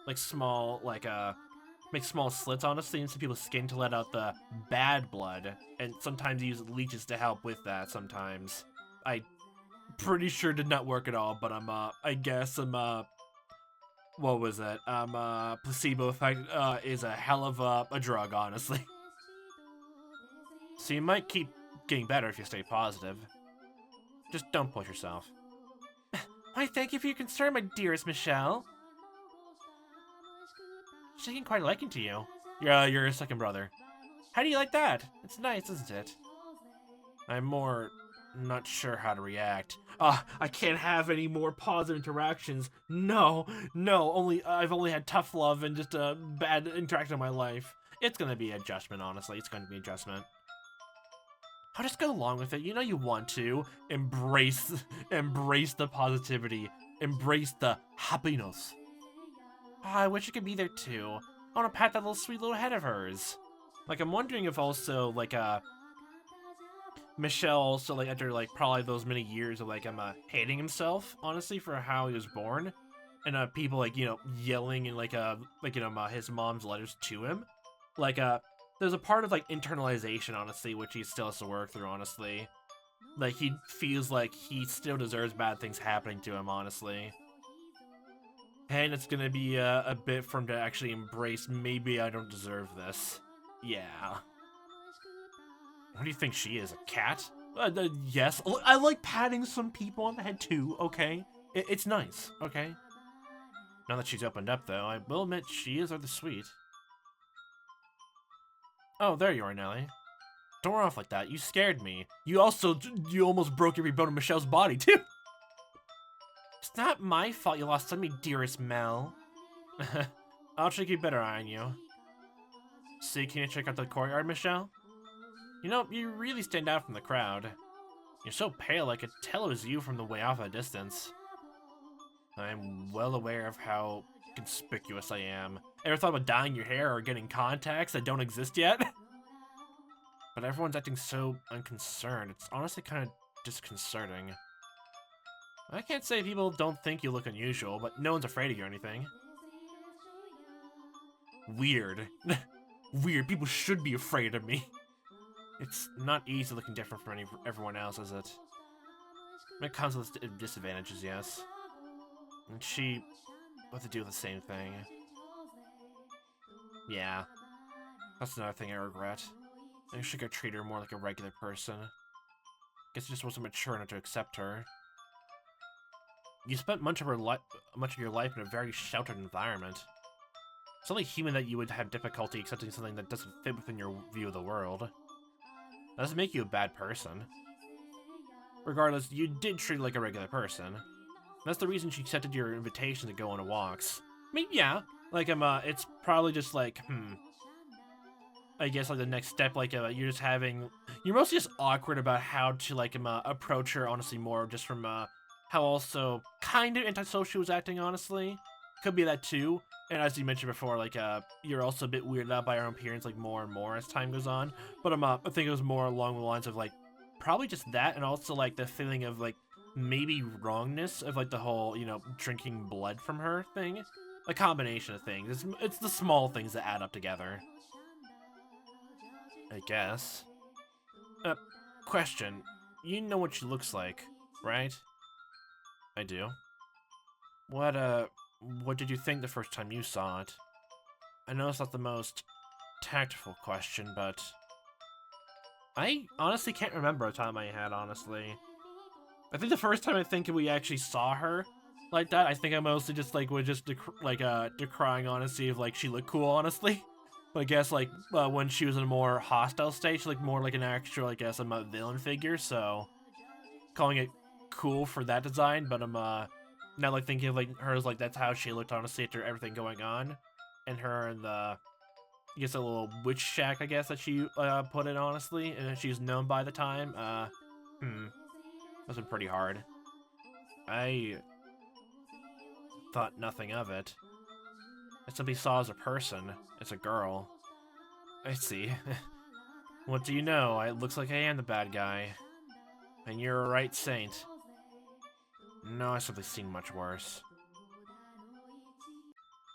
make small slits, honestly, into people's skin to let out the bad blood, and sometimes use leeches to help with that. Sometimes, I pretty sure did not work at all, but I guess what was it? Placebo effect is a hell of a drug, honestly. So you might keep getting better if you stay positive. Just don't push yourself. Why, thank you for your concern, my dearest Michelle. She's taking quite a liking to you. You're a second brother. How do you like that? It's nice, isn't it? I'm more not sure how to react. I can't have any more positive interactions. No, no, I've only had tough love and just a bad interaction in my life. It's gonna be adjustment, honestly. It's gonna be adjustment. I'll just go along with it. You know you want to. Embrace the positivity. Embrace the happiness. I wish I could be there too. I want to pat that little sweet little head of hers. Like, I'm wondering if also, like, Michelle also, like, after, like, probably those many years of, like, hating himself, honestly, for how he was born, and, people, like, yelling in, like, his mom's letters to him, like, there's a part of, like, internalization, honestly, which he still has to work through, honestly. Like, he feels like he still deserves bad things happening to him, honestly. And it's gonna be a bit for him to actually embrace, maybe I don't deserve this. Yeah. What do you think she is, a cat? Yes. I like patting some people on the head too, okay? It's nice, okay? Now that she's opened up, though, I will admit she is rather sweet. Oh, there you are, Nelly. Don't run off like that. You scared me. You almost broke every bone in Michelle's body, too. It's not my fault you lost on me, dearest Mel. I'll try to keep better eye on you. See, can you check out the courtyard, Michelle? You know, you really stand out from the crowd. You're so pale, I could tell it was you from the way off at a distance. I'm well aware of how conspicuous I am. Ever thought about dyeing your hair or getting contacts that don't exist yet? But everyone's acting so unconcerned. It's honestly kind of disconcerting. I can't say people don't think you look unusual, but no one's afraid of you or anything. Weird. Weird. People should be afraid of me. It's not easy looking different from everyone else, is it? It comes with disadvantages, yes. And she will have to do the same thing. Yeah. That's another thing I regret. I should go treat her more like a regular person. Guess I just wasn't mature enough to accept her. You spent much of your life in a very sheltered environment. It's only human that you would have difficulty accepting something that doesn't fit within your view of the world. That doesn't make you a bad person. Regardless, you did treat her like a regular person. That's the reason she accepted your invitation to go on walks. I mean, yeah. Like, it's probably just like, I guess, like, the next step, like, you're just having... You're mostly just awkward about how to, like, approach her, honestly, more just from, how also kind of antisocial she was acting, honestly. Could be that, too. And as you mentioned before, like, you're also a bit weirded out by her own appearance, like, more and more as time goes on. But, I think it was more along the lines of, like, probably just that, and also, like, the feeling of, like, maybe wrongness of, like, the whole, drinking blood from her thing. A combination of things. It's the small things that add up together. I guess. Question. You know what she looks like, right? I do. What did you think the first time you saw it? I know it's not the most tactful question, but... I honestly can't remember a time I had, honestly. I think the first time I think we actually saw her like that, I think I mostly just, like, was just, decrying honesty of, like, she looked cool, honestly. But I guess, like, when she was in a more hostile state, she looked more like an actual, I guess, a villain figure, so... Calling it cool for that design, but I'm, now, like, thinking of, like, her as, like, that's how she looked, honestly, after everything going on. And her in the, I guess, a little witch shack, I guess, that she, put in, honestly, and she was known by the time, that's been pretty hard. I thought nothing of it. I simply saw as a person, as a girl. I see. What do you know? It looks like I am the bad guy. And you're a right saint. No, I've simply seen much worse.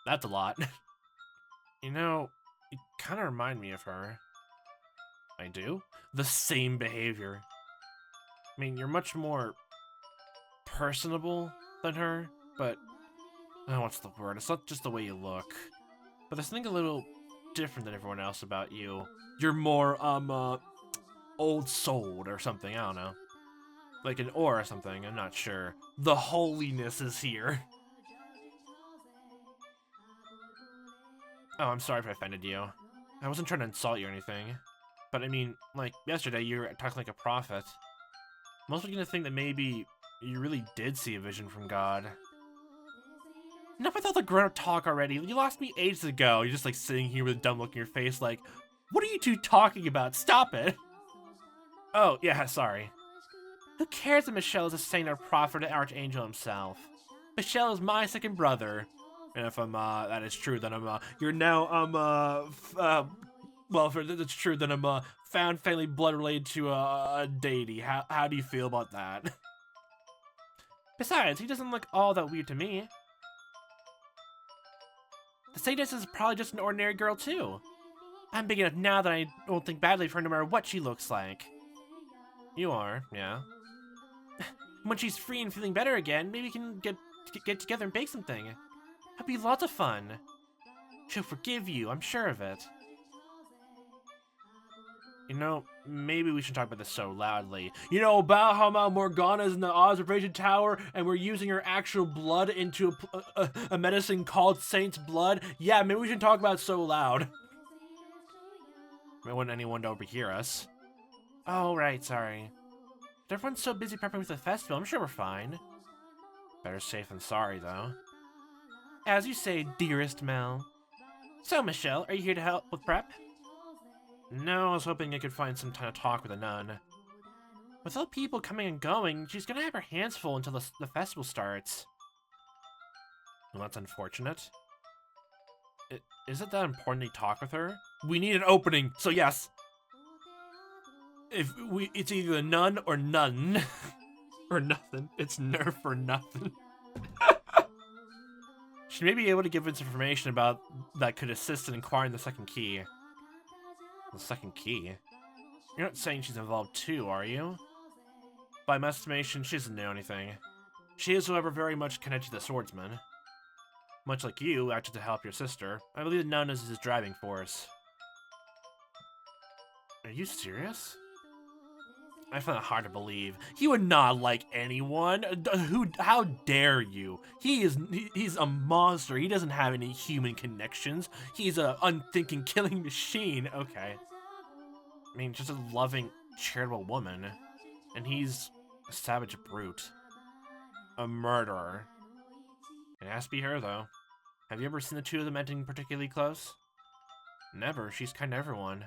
That's a lot. You know, you kind of remind me of her. I do? The same behavior. I mean, you're much more personable than her, but Oh, what's the word? It's not just the way you look. But there's something a little different than everyone else about you. You're more, old-souled or something, I don't know. Like an aura or something, I'm not sure. The holiness is here. Oh, I'm sorry if I offended you. I wasn't trying to insult you or anything. But I mean, like, yesterday you were talking like a prophet. Most people are gonna think that maybe you really did see a vision from God. Enough with all the grown-up talk already. You lost me ages ago. You're just like sitting here with a dumb look in your face like, what are you two talking about? Stop it! Oh, yeah, sorry. Who cares if Michelle is a saint or prophet or archangel himself? Michelle is my second brother. And if that is true, then you're now, well, if it's true, then I'm, found family blood related to, a deity. How do you feel about that? Besides, he doesn't look all that weird to me. The saintess is probably just an ordinary girl, too. I'm big enough now that I won't think badly of her no matter what she looks like. You are, yeah. When she's free and feeling better again, maybe we can get together and bake something. That'd be lots of fun. She'll forgive you, I'm sure of it. You know, maybe we should talk about this so loudly. You know about how Morgana's in the observation tower and we're using her actual blood into a medicine called Saint's Blood? Yeah, maybe we should talk about it so loud. I wouldn't anyone to overhear us. Oh, right, sorry. But everyone's so busy prepping for the festival, I'm sure we're fine. Better safe than sorry, though. As you say, dearest Mel. So, Michelle, are you here to help with prep? No, I was hoping I could find some time to talk with a nun. With all people coming and going, she's gonna have her hands full until the festival starts. Well, that's unfortunate. Is it that important to talk with her? We need an opening, so yes. It's either a nun or none. Or nothing. It's nerf or nothing. She may be able to give us information about that could assist in acquiring the second key. The second key? You're not saying she's involved too, are you? By my estimation, she doesn't know anything. She is, however, very much connected to the swordsman. Much like you, acted to help your sister. I believe the nun is his driving force. Are you serious? I find it hard to believe. He would not like anyone. How dare you? He's a monster. He doesn't have any human connections. He's a unthinking killing machine. Okay. I mean, just a loving, charitable woman. And he's a savage brute. A murderer. It has to be her, though. Have you ever seen the two of them acting particularly close? Never. She's kind to everyone.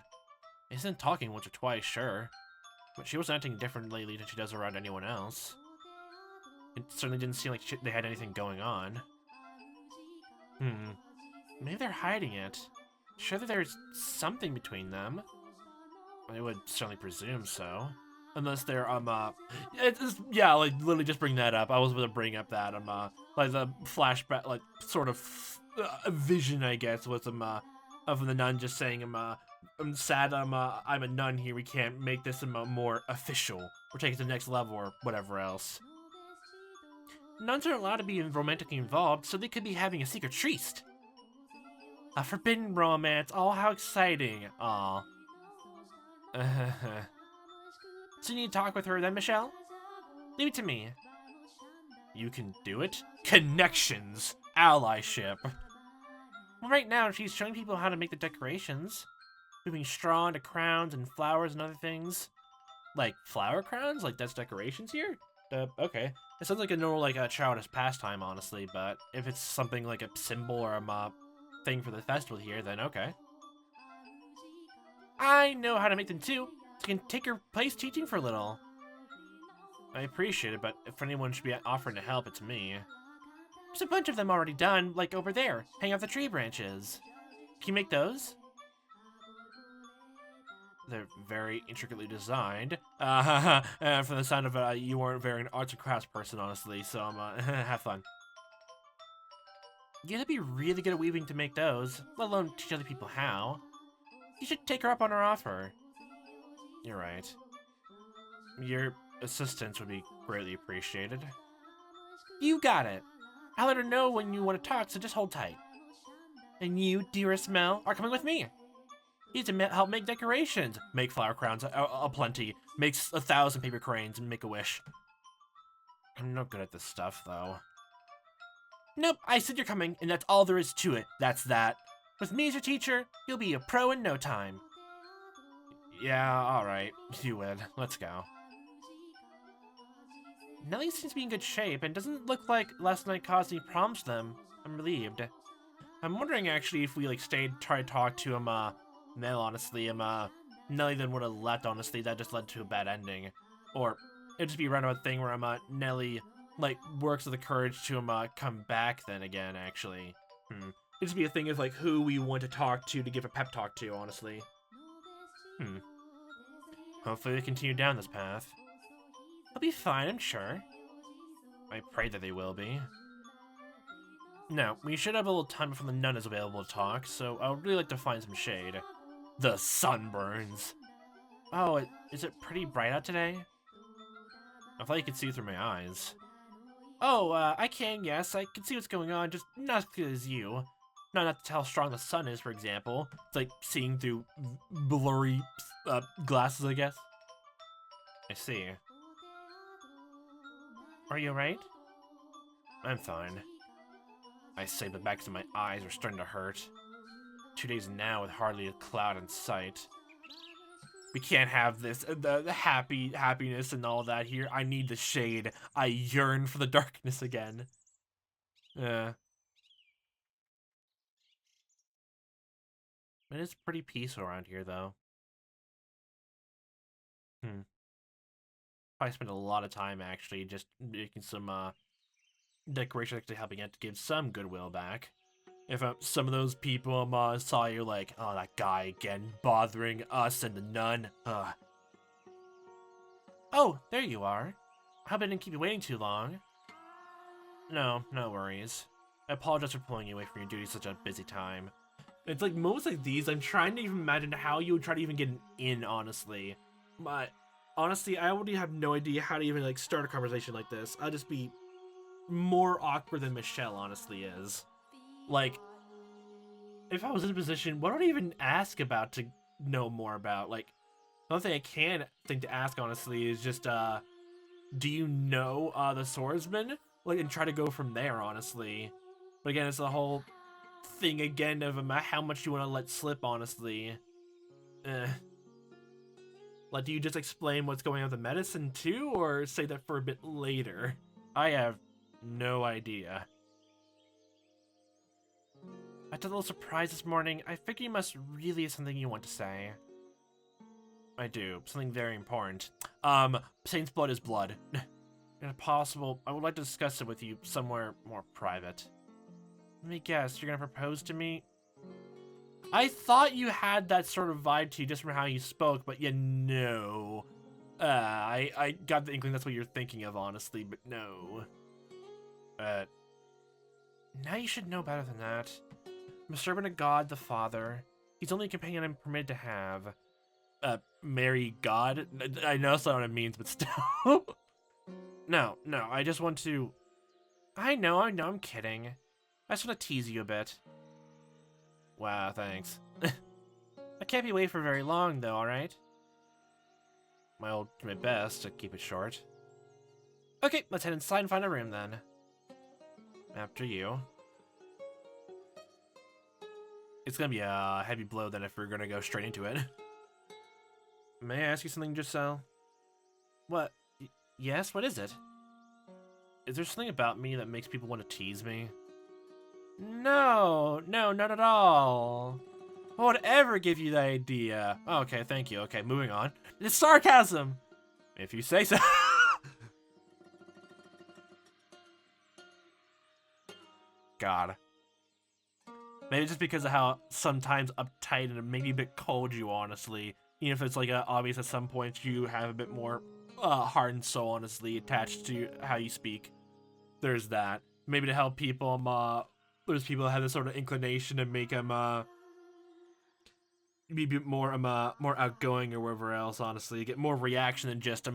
Isn't talking once or twice, sure. But she wasn't acting different lately than she does around anyone else. It certainly didn't seem like they had anything going on. Maybe they're hiding it. Surely there's something between them. I would certainly presume so. Unless they're, yeah, like, literally just bring that up. I was going to bring up that, like, the flashback, like, sort of vision, I guess, with, of the nun just saying, I'm sad I'm a nun here, we can't make this more official. We're taking it to the next level or whatever else. Nuns aren't allowed to be romantically involved, so they could be having a secret tryst. A forbidden romance, oh how exciting, aw. So you need to talk with her then, Michelle? Leave it to me. You can do it? Connections! Allyship! Well, right now, she's showing people how to make the decorations. Moving straw into crowns and flowers and other things. Like, flower crowns? Like, that's decorations here? Okay. It sounds like a normal, like, a childish pastime, honestly, but if it's something like a symbol or a thing for the festival here, then okay. I know how to make them too. So you can take your place teaching for a little. I appreciate it, but if anyone should be offering to help, it's me. There's a bunch of them already done, like over there, hang off the tree branches. Can you make those? They're very intricately designed. From the sound of it, you weren't very an arts and crafts person, honestly, so have fun. You gotta be really good at weaving to make those, let alone teach other people how. You should take her up on her offer. You're right. Your assistance would be greatly appreciated. You got it. I'll let her know when you want to talk, so just hold tight. And you, dearest Mel, are coming with me. You need to help make decorations, make flower crowns aplenty, makes 1,000 paper cranes, and make a wish. I'm not good at this stuff, though. Nope, I said you're coming, and that's all there is to it. That's that. With me as your teacher, you'll be a pro in no time. Yeah, alright. You win. Let's go. Nelly seems to be in good shape, and doesn't look like last night caused any problems to them. I'm relieved. I'm wondering, actually, if we, like, tried to talk to him, Nell, honestly, Nelly then would have left, honestly. That just led to a bad ending. Or it'd just be a roundabout thing where, Nelly, like, works with the courage to, come back then again, actually. It'd just be a thing of, like, who we want to talk to give a pep talk to, honestly. Hopefully they continue down this path. They'll be fine, I'm sure. I pray that they will be. Now, we should have a little time before the nun is available to talk, so I would really like to find some shade. The sun burns. Oh, is it pretty bright out today? I thought you could see through my eyes. Oh, I can, yes. I can see what's going on, just not as good as you. Not to how strong the sun is, for example. It's like seeing through blurry glasses, I guess. I see. Are you alright? I'm fine. I say, but back to my eyes are starting to hurt. 2 days now with hardly a cloud in sight. We can't have this, the happiness and all that here. I need the shade. I yearn for the darkness again. It is pretty peaceful around here, though. I spent a lot of time, actually, just making some, decoration, actually helping it to give some goodwill back. If some of those people saw you like, oh, that guy again bothering us and the nun. Oh, there you are. I hope I didn't keep you waiting too long. No, no worries. I apologize for pulling you away from your duty such a busy time. It's like moments like these, I'm trying to even imagine how you would try to even get in, honestly. But honestly, I already have no idea how to even like start a conversation like this. I'll just be more awkward than Michelle honestly is. Like, if I was in a position, what would I even ask about to know more about? Like, the only thing I can think to ask, honestly, is just, do you know, the swordsman? Like, and try to go from there, honestly. But again, it's the whole thing, again, of how much you want to let slip, honestly. Like, do you just explain what's going on with the medicine, too? Or say that for a bit later? I have no idea. After the little surprise this morning, I figure you must really have something you want to say. I do. Something very important. Saint's blood is blood. If possible, I would like to discuss it with you somewhere more private. Let me guess, you're gonna propose to me? I thought you had that sort of vibe to you just from how you spoke, but yeah, no. I got the inkling that's what you're thinking of, honestly, but no. Now you should know better than that. I'm a servant of God, the Father. He's only a companion I'm permitted to have. Marry God? I know that's not what it means, but still. No, I just want to... I know, I'm kidding. I just want to tease you a bit. Wow, thanks. I can't be away for very long, though, alright? I'll do my best to keep it short. Okay, let's head inside and find a room, then. After you. It's gonna be a heavy blow, then, if we're gonna go straight into it. May I ask you something, Giselle? What? Yes, what is it? Is there something about me that makes people want to tease me? No, not at all. What would ever give you that idea? Oh, okay, thank you. Okay, moving on. It's sarcasm! If you say so. God. Maybe just because of how sometimes uptight and maybe a bit cold you, honestly. Even if it's like obvious at some points you have a bit more heart and soul, honestly, attached to how you speak. There's that. Maybe to help people, there's people that have this sort of inclination to make them be a bit more more outgoing or whatever else, honestly. Get more reaction than just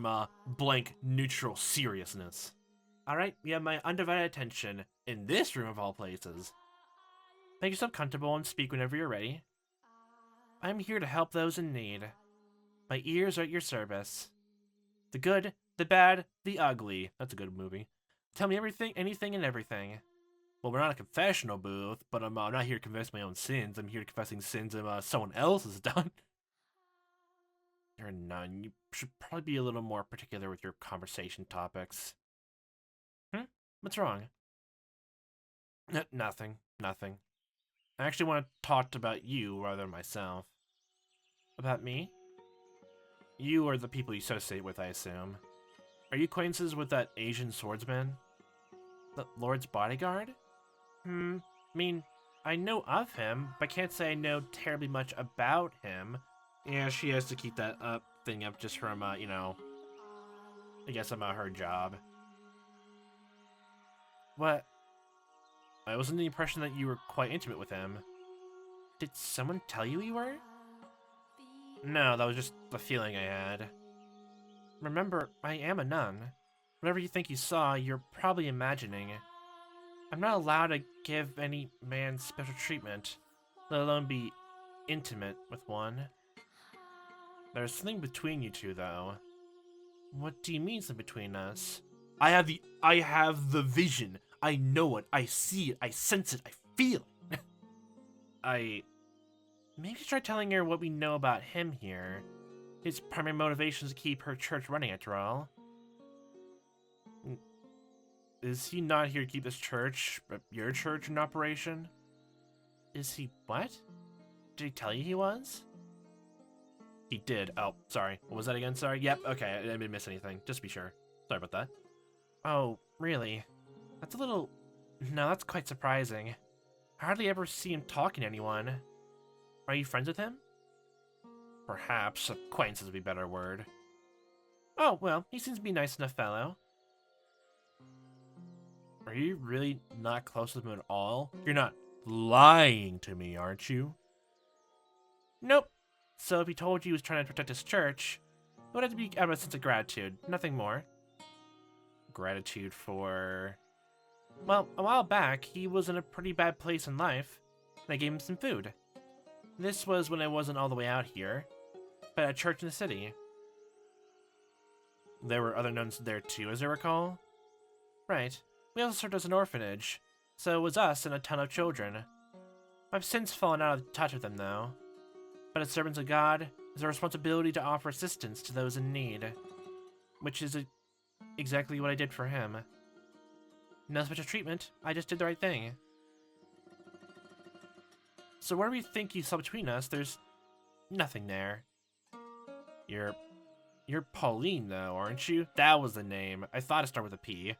blank neutral seriousness. Alright, you have my undivided attention, in this room of all places. Make yourself comfortable and speak whenever you're ready. I'm here to help those in need. My ears are at your service. The good, the bad, the ugly. That's a good movie. Tell me everything, anything, and everything. Well, we're not a confessional booth, but I'm not here to confess my own sins. I'm here confessing sins of someone else has done. You're none. You should probably be a little more particular with your conversation topics. What's wrong? Nothing. Nothing. I actually want to talk about you rather than myself. About me? You are the people you associate with, I assume. Are you acquaintances with that Asian swordsman? The Lord's bodyguard? I mean, I know of him, but can't say I know terribly much about him. Yeah, she has to keep that thing up just from, you know, I guess her job. What? I was under the impression that you were quite intimate with him. Did someone tell you were? No, that was just the feeling I had. Remember, I am a nun. Whatever you think you saw, you're probably imagining. I'm not allowed to give any man special treatment, let alone be intimate with one. There's something between you two, though. What do you mean something between us? I have the vision. I know it. I see it. I sense it. I feel it. Maybe try telling her what we know about him here. His primary motivation is to keep her church running, after all. Is he not here to keep this church, your church, in operation? Is he what? Did he tell you he was? He did. Oh, sorry. What was that again? Sorry. Yep, okay. I didn't miss anything. Just to be sure. Sorry about that. Oh, really? That's a little... No, that's quite surprising. I hardly ever see him talking to anyone. Are you friends with him? Perhaps. Acquaintance would be a better word. Oh, well, he seems to be a nice enough fellow. Are you really not close with him at all? You're not lying to me, aren't you? Nope. So if he told you he was trying to protect his church, it would have to be out of a sense of gratitude. Nothing more. Gratitude for... Well, a while back, he was in a pretty bad place in life, and I gave him some food. This was when I wasn't all the way out here, but at a church in the city. There were other nuns there too, as I recall? Right. We also served as an orphanage, so it was us and a ton of children. I've since fallen out of touch with them, though. But as servants of God, it's our responsibility to offer assistance to those in need, which is exactly what I did for him. No special treatment, I just did the right thing. So whatever you think you saw between us, there's nothing there. You're Pauline, though, aren't you? That was the name. I thought it started with a P.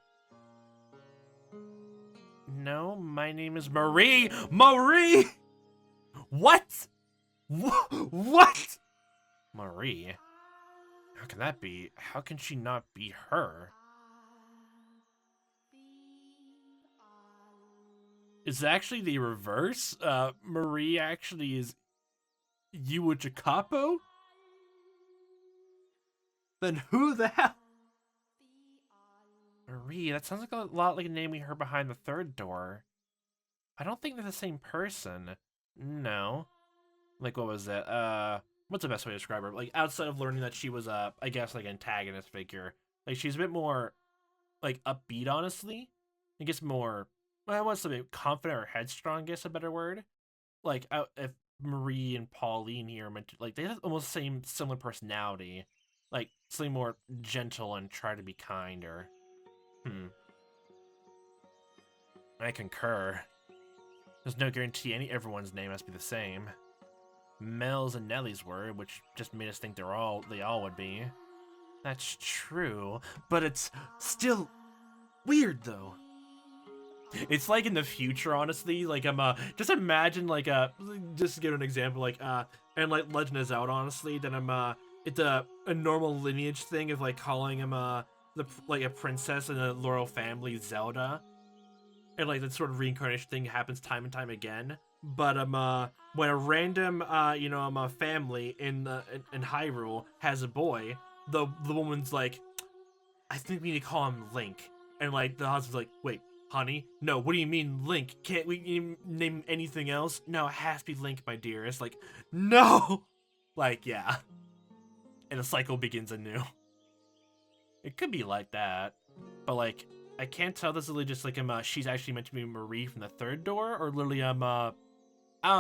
No, my name is Marie! Marie! What? What? Marie? How can that be? How can she not be her? It's actually the reverse. Marie actually is Yua Jacopo? Then who the hell? Marie, that sounds like a lot like a name we heard behind the third door. I don't think they're the same person. No. Like, what was that? What's the best way to describe her? Like, outside of learning that she was, I guess, like, an antagonist figure. Like, she's a bit more, like, upbeat, honestly. I guess more, well, what's the confident or headstrong, I guess a better word. Like, if Marie and Pauline here meant to, like, they have almost the same, similar personality. Like, something more gentle and try to be kinder. I concur. There's no guarantee everyone's name has to be the same. Mel's and Nellie's were, which just made us think they all would be. That's true, but it's still weird though. It's like in the future, honestly. Like just imagine like just to give an example, like and like Legend is Out, honestly. Then it's a normal lineage thing of like calling him like a princess in a royal family, Zelda. And like that sort of reincarnation thing happens time and time again. But when a random family in Hyrule has a boy, the woman's like, I think we need to call him Link. And like the husband's like, wait, honey? No, what do you mean Link? Can't we name anything else? No, it has to be Link, my dear. It's like, no! Like, yeah. And the cycle begins anew. It could be like that. But like, I can't tell this is really just like she's actually meant to be Marie from the third door, or literally I don't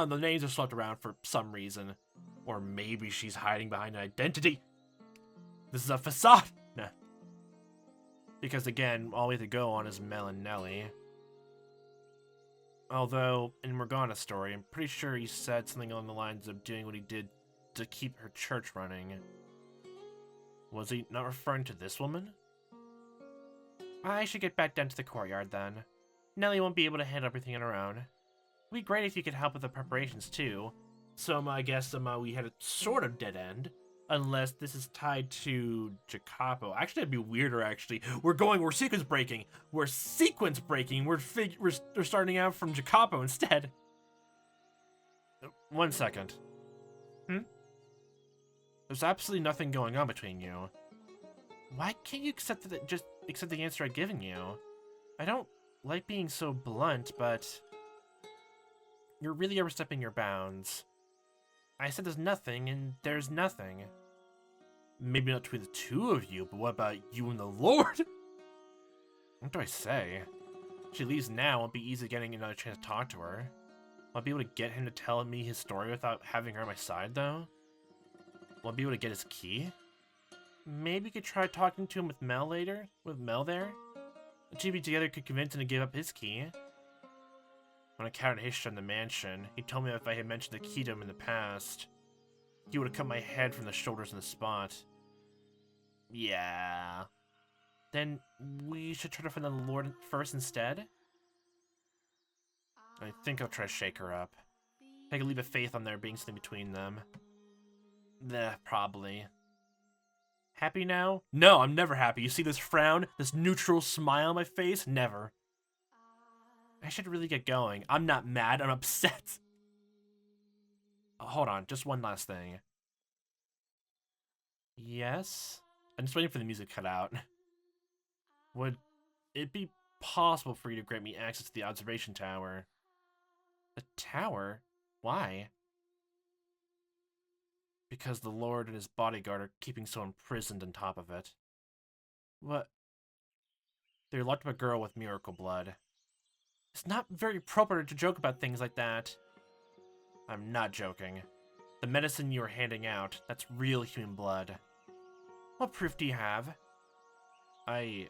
know, the names are swapped around for some reason. Or maybe she's hiding behind an identity. This is a facade. Nah. Because again, all we have to go on is Mel and Nelly. Although, in Morgana's story, I'm pretty sure he said something along the lines of doing what he did to keep her church running. Was he not referring to this woman? I should get back down to the courtyard then. Nelly won't be able to handle everything on her own. It'd be great if you could help with the preparations too. So I guess we had a sort of dead end. Unless this is tied to Jacopo. Actually, that'd be weirder, actually. We're sequence breaking. We're sequence breaking. We're starting out from Jacopo instead. 1 second. There's absolutely nothing going on between you. Why can't you just accept the answer I've given you? I don't like being so blunt, but you're really overstepping your bounds. I said there's nothing, and there's nothing. Maybe not between the two of you, but what about you and the Lord? What do I say? If she leaves now, it won't be easy getting another chance to talk to her. Will I be able to get him to tell me his story without having her on my side, though? Will I be able to get his key? Maybe we could try talking to him with Mel later? With Mel there? The two of you together could convince him to give up his key. When I counted history on the mansion, he told me that if I had mentioned the key to him in the past, he would have cut my head from the shoulders on the spot. Yeah. Then we should try to find the Lord first instead? I think I'll try to shake her up. Take a leap of faith on there being something between them. Probably. Happy now? No, I'm never happy. You see this frown? This neutral smile on my face? Never. I should really get going. I'm not mad, I'm upset. Hold on, just one last thing. Yes? I'm just waiting for the music to cut out. Would it be possible for you to grant me access to the observation tower? The tower? Why? Because the Lord and his bodyguard are keeping someone imprisoned on top of it. What? They locked up a girl with miracle blood. It's not very proper to joke about things like that. I'm not joking. The medicine you are handing out, that's real human blood. What proof do you have? I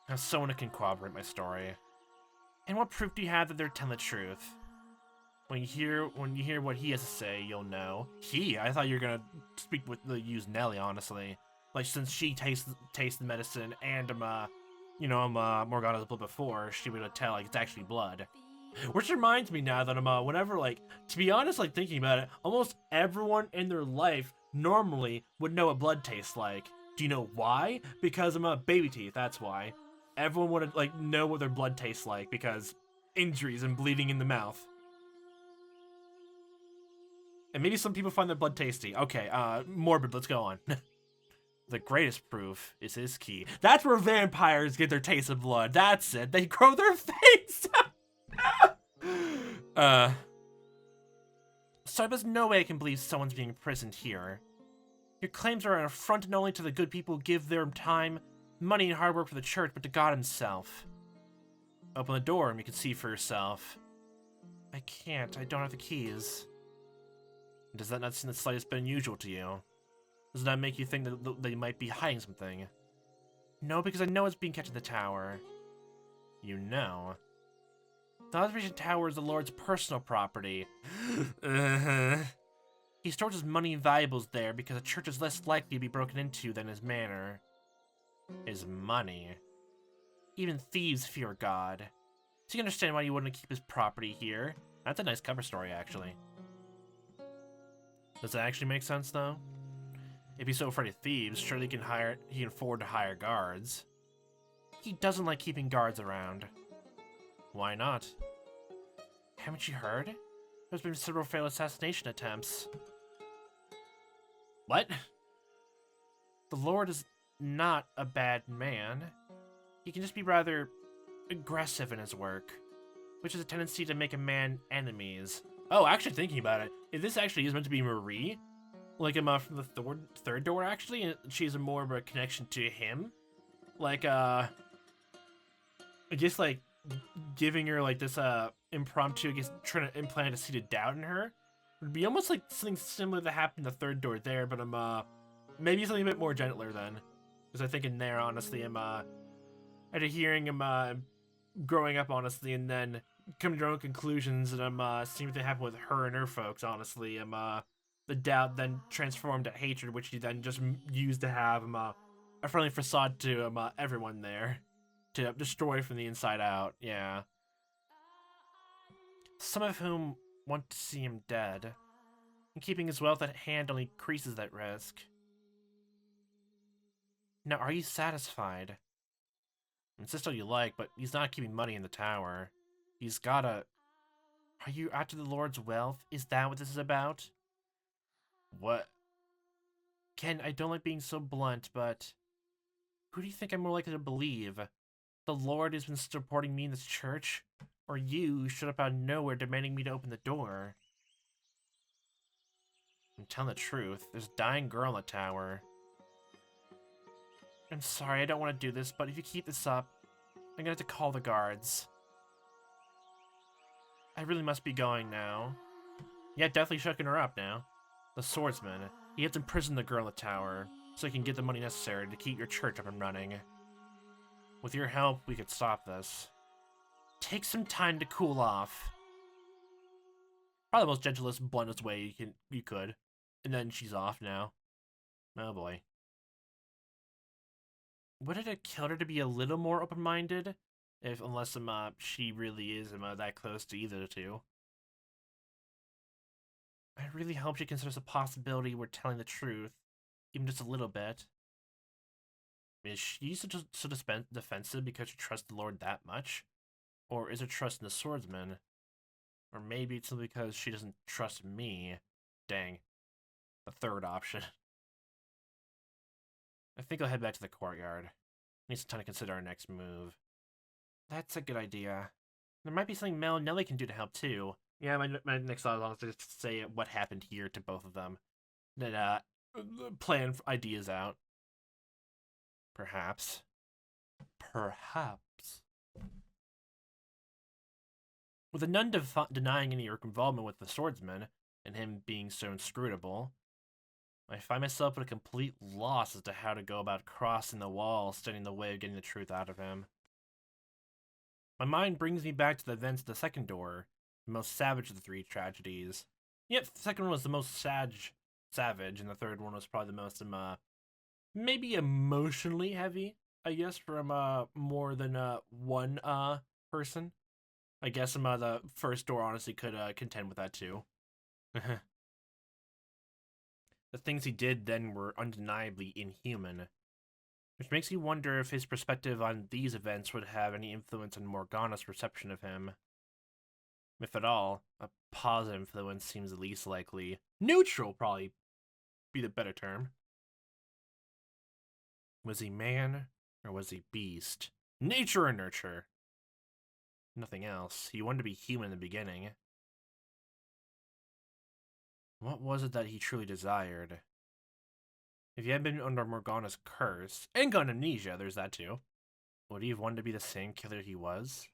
have someone who can corroborate my story. And what proof do you have that they're telling the truth? When you hear what he has to say, you'll know. I thought you were gonna use Nelly, honestly. Like, since she tastes the medicine and Morgana's blood before, she would tell like it's actually blood. Which reminds me now that whenever, like, to be honest, like, thinking about it, almost everyone in their life normally would know what blood tastes like. Do you know why? Because baby teeth, that's why. Everyone would, like, know what their blood tastes like, because injuries and bleeding in the mouth. And maybe some people find their blood tasty. Okay, morbid, let's go on. The greatest proof is his key. That's where vampires get their taste of blood. That's it. They grow their face. So there's no way I can believe someone's being imprisoned here. Your claims are an affront not only to the good people who give their time, money, and hard work for the church, but to God himself. Open the door and you can see for yourself. I can't. I don't have the keys. Does that not seem the slightest bit unusual to you? Does that make you think that they might be hiding something? No, because I know it's being kept in the tower. You know. The observation tower is the Lord's personal property. He stores his money and valuables there because the church is less likely to be broken into than his manor. His money. Even thieves fear God. So you understand why you wouldn't keep his property here. That's a nice cover story, actually. Does that actually make sense, though? If he's so afraid of thieves, surely he can afford to hire guards. He doesn't like keeping guards around. Why not? Haven't you heard? There's been several failed assassination attempts. What? The Lord is not a bad man. he can just be rather aggressive in his work, which is a tendency to make a man enemies. Oh, actually thinking about it, if this actually is meant to be Marie, like from the third door actually, and she's more of a connection to him, like I guess like giving her like this impromptu, I guess trying to implant a seed of doubt in her, would be almost like something similar that happened in the third door there, but maybe something a bit more gentler then, because I think in there honestly after hearing him growing up honestly, and then coming to their own conclusions, and seeing what happened with her and her folks honestly, the doubt then transformed to hatred, which he then just used to have a friendly facade to everyone there, to destroy from the inside out. Yeah. Some of whom want to see him dead, and keeping his wealth at hand only increases that risk. Now, are you satisfied? Insist all you like, but he's not keeping money in the tower. He's gotta... Are you after the Lord's wealth? Is that what this is about? What? Ken, I don't like being so blunt, but... Who do you think I'm more likely to believe? The Lord has been supporting me in this church? Or you who showed up out of nowhere demanding me to open the door? I'm telling the truth. There's a dying girl in the tower. I'm sorry, I don't want to do this, but if you keep this up, I'm gonna have to call the guards. I really must be going now. Yeah, definitely shucking her up now. The swordsman. He has imprisoned the girl in the tower, so he can get the money necessary to keep your church up and running. With your help, we could stop this. Take some time to cool off. Probably the most gentlest, bluntest way you could. And then she's off now. Oh boy. Would it have killed her to be a little more open-minded? Unless she really is that close to either of the two. I really hope she considers the possibility we're telling the truth, even just a little bit. Is she so defensive because she trusts the Lord that much? Or is it trust in the swordsman? Or maybe it's simply because she doesn't trust me. Dang. The third option. I think I'll head back to the courtyard. Need some time to consider our next move. That's a good idea. There might be something Mel and Nellie can do to help too. Yeah, my next thought is to say what happened here to both of them. Then plan ideas out. Perhaps. Perhaps. With the nun denying any involvement with the swordsman, and him being so inscrutable, I find myself at a complete loss as to how to go about crossing the wall, standing in the way of getting the truth out of him. My mind brings me back to the events of the second door, the most savage of the three tragedies. Yet the second one was the most savage, and the third one was probably the most, maybe emotionally heavy, I guess, from, more than, one, person. I guess, the first door honestly could, contend with that too. The things he did then were undeniably inhuman, which makes me wonder if his perspective on these events would have any influence on Morgana's perception of him. If at all, a positive influence seems the least likely. Neutral probably be the better term. Was he man, or was he beast? Nature or nurture? Nothing else. He wanted to be human in the beginning. What was it that he truly desired? If he had been under Morgana's curse, and got amnesia, there's that too, would he have wanted to be the same killer he was?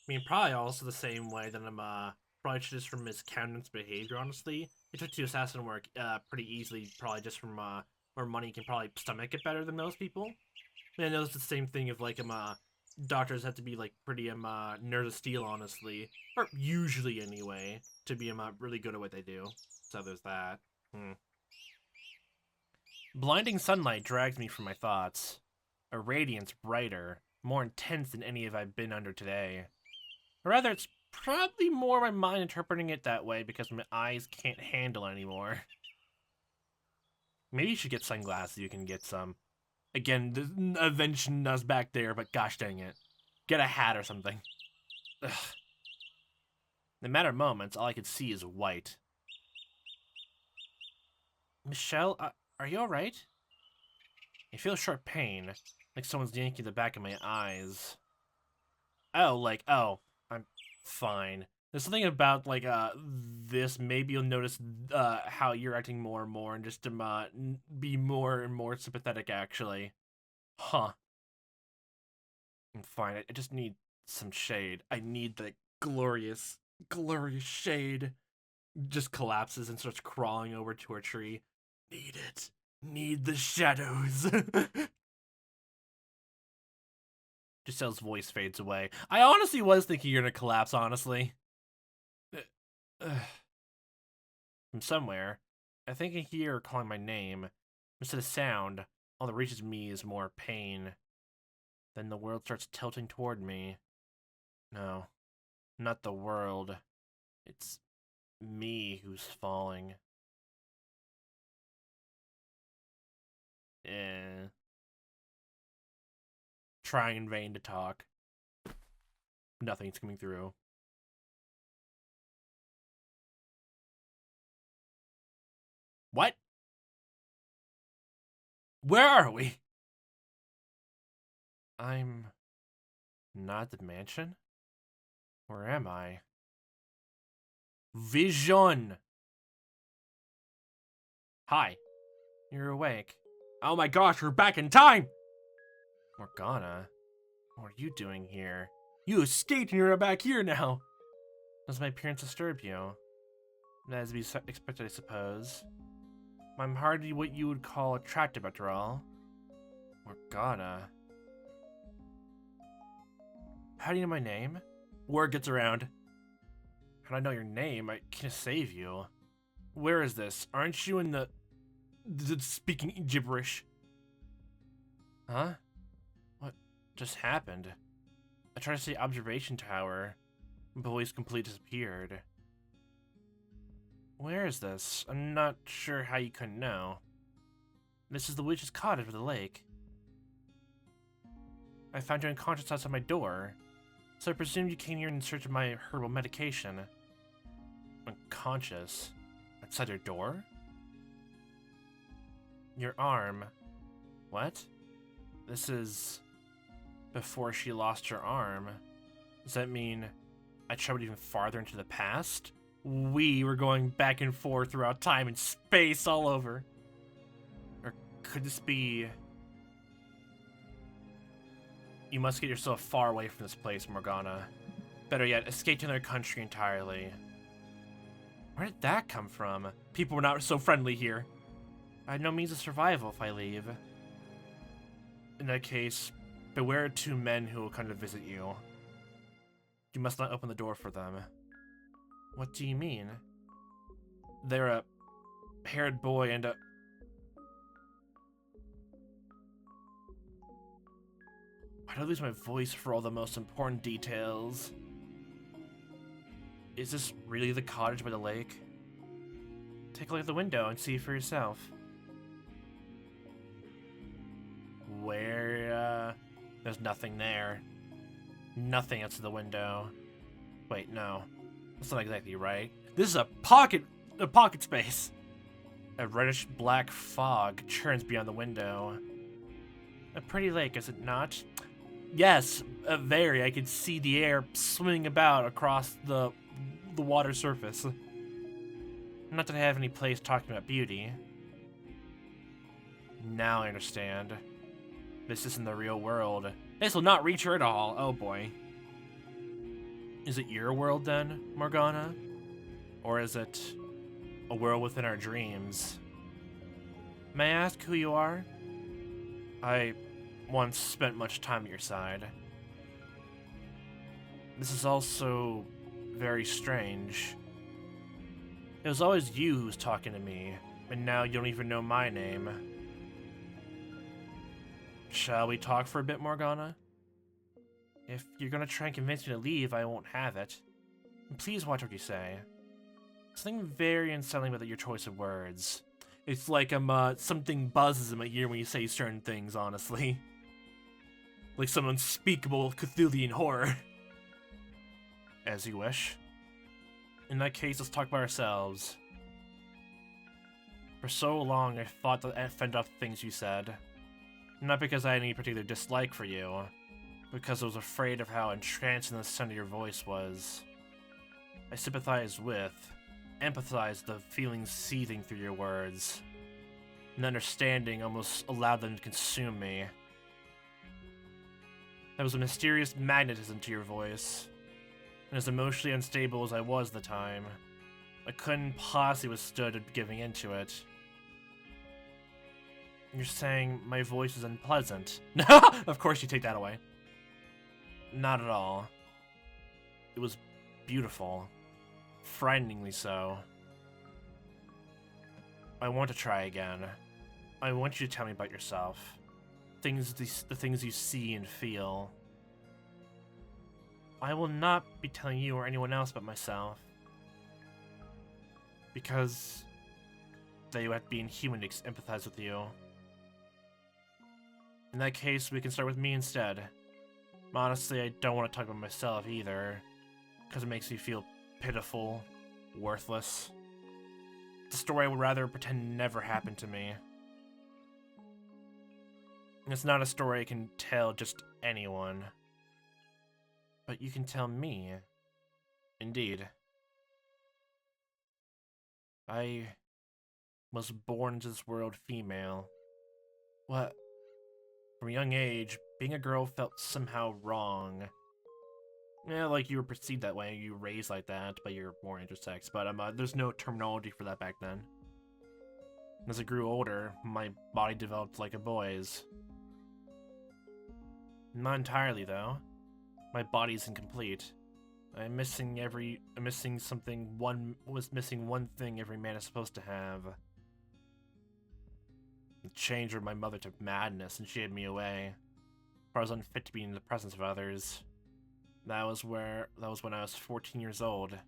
I mean, probably also the same way that probably just from his countenance behavior, honestly. He took to assassin work pretty easily, probably just from where money can probably stomach it better than most people. And I know it's the same thing if like doctors have to be like pretty nerds of steel, honestly, or usually anyway, to be really good at what they do. So there's that. Blinding sunlight drags me from my thoughts, a radiance brighter, more intense than any I've been under today. Or rather, it's probably more my mind interpreting it that way because my eyes can't handle it anymore. Maybe you should get sunglasses. You can get some. Again, the invention is back there, but gosh dang it. Get a hat or something. Ugh. In a matter of moments, all I could see is white. Michelle, are you alright? I feel a sharp pain, like someone's yanking the back of my eyes. Oh, like, oh, I'm fine. There's something about, like, this, maybe you'll notice, how you're acting more and more, and just, be more and more sympathetic, actually. Huh. I'm fine, I just need some shade. I need the glorious, glorious shade. Just collapses and starts crawling over to her tree. Need it. Need the shadows. Giselle's voice fades away. I honestly was thinking you're gonna collapse, honestly. From somewhere, I think I hear her calling my name. Instead of sound, all that reaches me is more pain. Then the world starts tilting toward me. No, not the world. It's me who's falling. Trying in vain to talk. Nothing's coming through. What? Where are we? I'm not at the mansion? Where am I? Vision! Hi. You're awake. Oh my gosh, we're back in time! Morgana, what are you doing here? You escaped and you're back here now! Does my appearance disturb you? That is to be expected, I suppose. I'm hardly what you would call attractive after all. Morgana. How do you know my name? Word gets around. How do I know your name? I can't save you. Where is this? Aren't you in the speaking gibberish? Huh? What just happened? I tried to say observation tower, but always completely disappeared. Where is this? I'm not sure how you couldn't know. This is the witch's cottage with the lake. I found you unconscious outside my door, so I presumed you came here in search of my herbal medication. Unconscious? Outside your door? Your arm. What? This is before she lost her arm. Does that mean I traveled even farther into the past? We were going back and forth throughout time and space all over. Or could this be... You must get yourself far away from this place, Morgana. Better yet, escape to another country entirely. Where did that come from? People were not so friendly here. I had no means of survival if I leave. In that case, beware of two men who will come to visit you. You must not open the door for them. What do you mean? They're a haired boy and a... Why do I lose my voice for all the most important details? Is this really the cottage by the lake? Take a look at the window and see for yourself. Where, there's nothing there. Nothing outside the window. Wait, no. That's not exactly right. This is a pocket space. A reddish black fog churns beyond the window. A pretty lake, is it not? Yes, very. I could see the air swimming about across the water surface. Not that I have any place talking about beauty. Now I understand. This isn't the real world. This will not reach her at all. Oh boy. Is it your world then, Morgana? Or is it a world within our dreams? May I ask who you are? I once spent much time at your side. This is also very strange. It was always you who was talking to me, and now you don't even know my name. Shall we talk for a bit, Morgana? If you're gonna try and convince me to leave, I won't have it. And please watch what you say. Something very unsettling about your choice of words. It's like something buzzes in my ear when you say certain things, honestly. Like some unspeakable Cthulhian horror. As you wish. In that case, let's talk about ourselves. For so long, I thought that I fend off the things you said. Not because I had any particular dislike for you, because I was afraid of how entrancing the sound of your voice was. I sympathized with, empathized the feelings seething through your words. An understanding almost allowed them to consume me. There was a mysterious magnetism to your voice, and as emotionally unstable as I was at the time, I couldn't possibly withstood giving into it. You're saying my voice is unpleasant. Of course you take that away. Not at all. It was beautiful. Frighteningly so. I want to try again. I want you to tell me about yourself. The things you see and feel. I will not be telling you or anyone else about myself. Because they would be inhuman to empathize with you. In that case, we can start with me instead. Honestly, I don't want to talk about myself either, because it makes me feel pitiful, worthless. It's a story I would rather pretend never happened to me. And it's not a story I can tell just anyone. But you can tell me. Indeed. I was born into this world female. What? From a young age, being a girl felt somehow wrong. Yeah, like you were perceived that way, you were raised like that, but you're more intersex. But there's no terminology for that back then. As I grew older, my body developed like a boy's. Not entirely, though. My body's incomplete. I'm missing one thing every man is supposed to have. The change of my mother to madness, and she hid me away. I was unfit to be in the presence of others. That was when I was 14 years old. And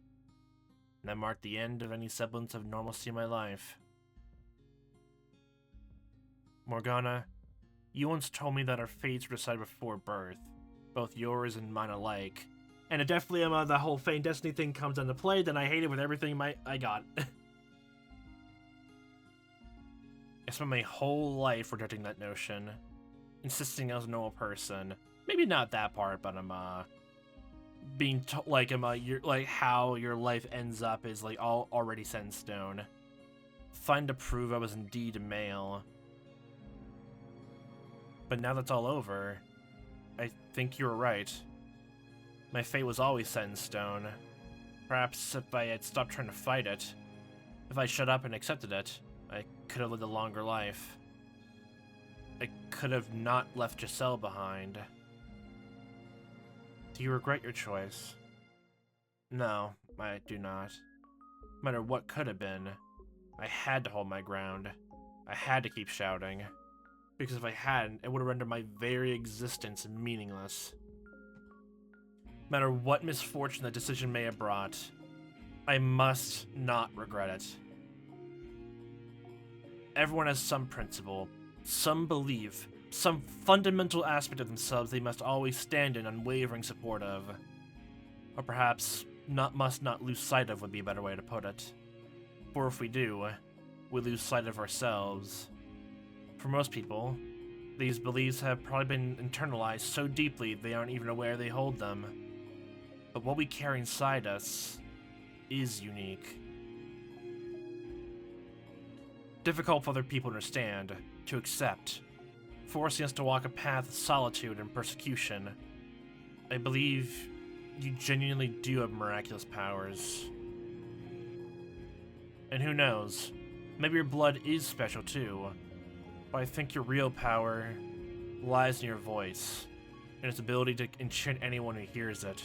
that marked the end of any semblance of normalcy in my life. Morgana, you once told me that our fates were decided before birth. Both yours and mine alike. And it definitely, the whole fate and destiny thing comes into play, then I hate it with everything I got. I spent my whole life rejecting that notion, insisting I was a normal person. Maybe not that part, but being how your life ends up is like all already set in stone. Fine to prove I was indeed a male. But now that's all over, I think you were right. My fate was always set in stone. Perhaps if I had stopped trying to fight it, if I shut up and accepted it, I could have lived a longer life. I could have not left Giselle behind. Do you regret your choice? No, I do not. No matter what could have been, I had to hold my ground. I had to keep shouting. Because if I hadn't, it would have rendered my very existence meaningless. No matter what misfortune the decision may have brought, I must not regret it. Everyone has some principle, some belief, some fundamental aspect of themselves they must always stand in unwavering support of. Or perhaps, must not lose sight of would be a better way to put it. For if we do, we lose sight of ourselves. For most people, these beliefs have probably been internalized so deeply they aren't even aware they hold them. But what we carry inside us is unique. Difficult for other people to understand, to accept, forcing us to walk a path of solitude and persecution. I believe you genuinely do have miraculous powers. And who knows, maybe your blood is special too, but I think your real power lies in your voice, and its ability to enchant anyone who hears it.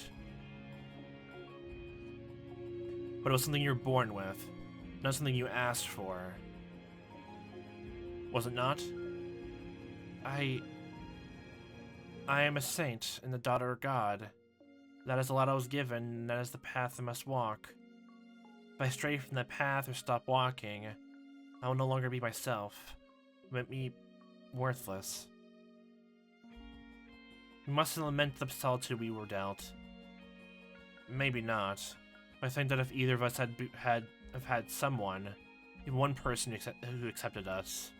But it was something you were born with, not something you asked for. Was it not? I am a saint and the daughter of God. That is the lot I was given, and that is the path I must walk. If I stray from that path or stop walking, I will no longer be myself. It meant me worthless. We mustn't lament the solitude we were dealt. Maybe not. I think that if either of us had someone, even one person who accepted us,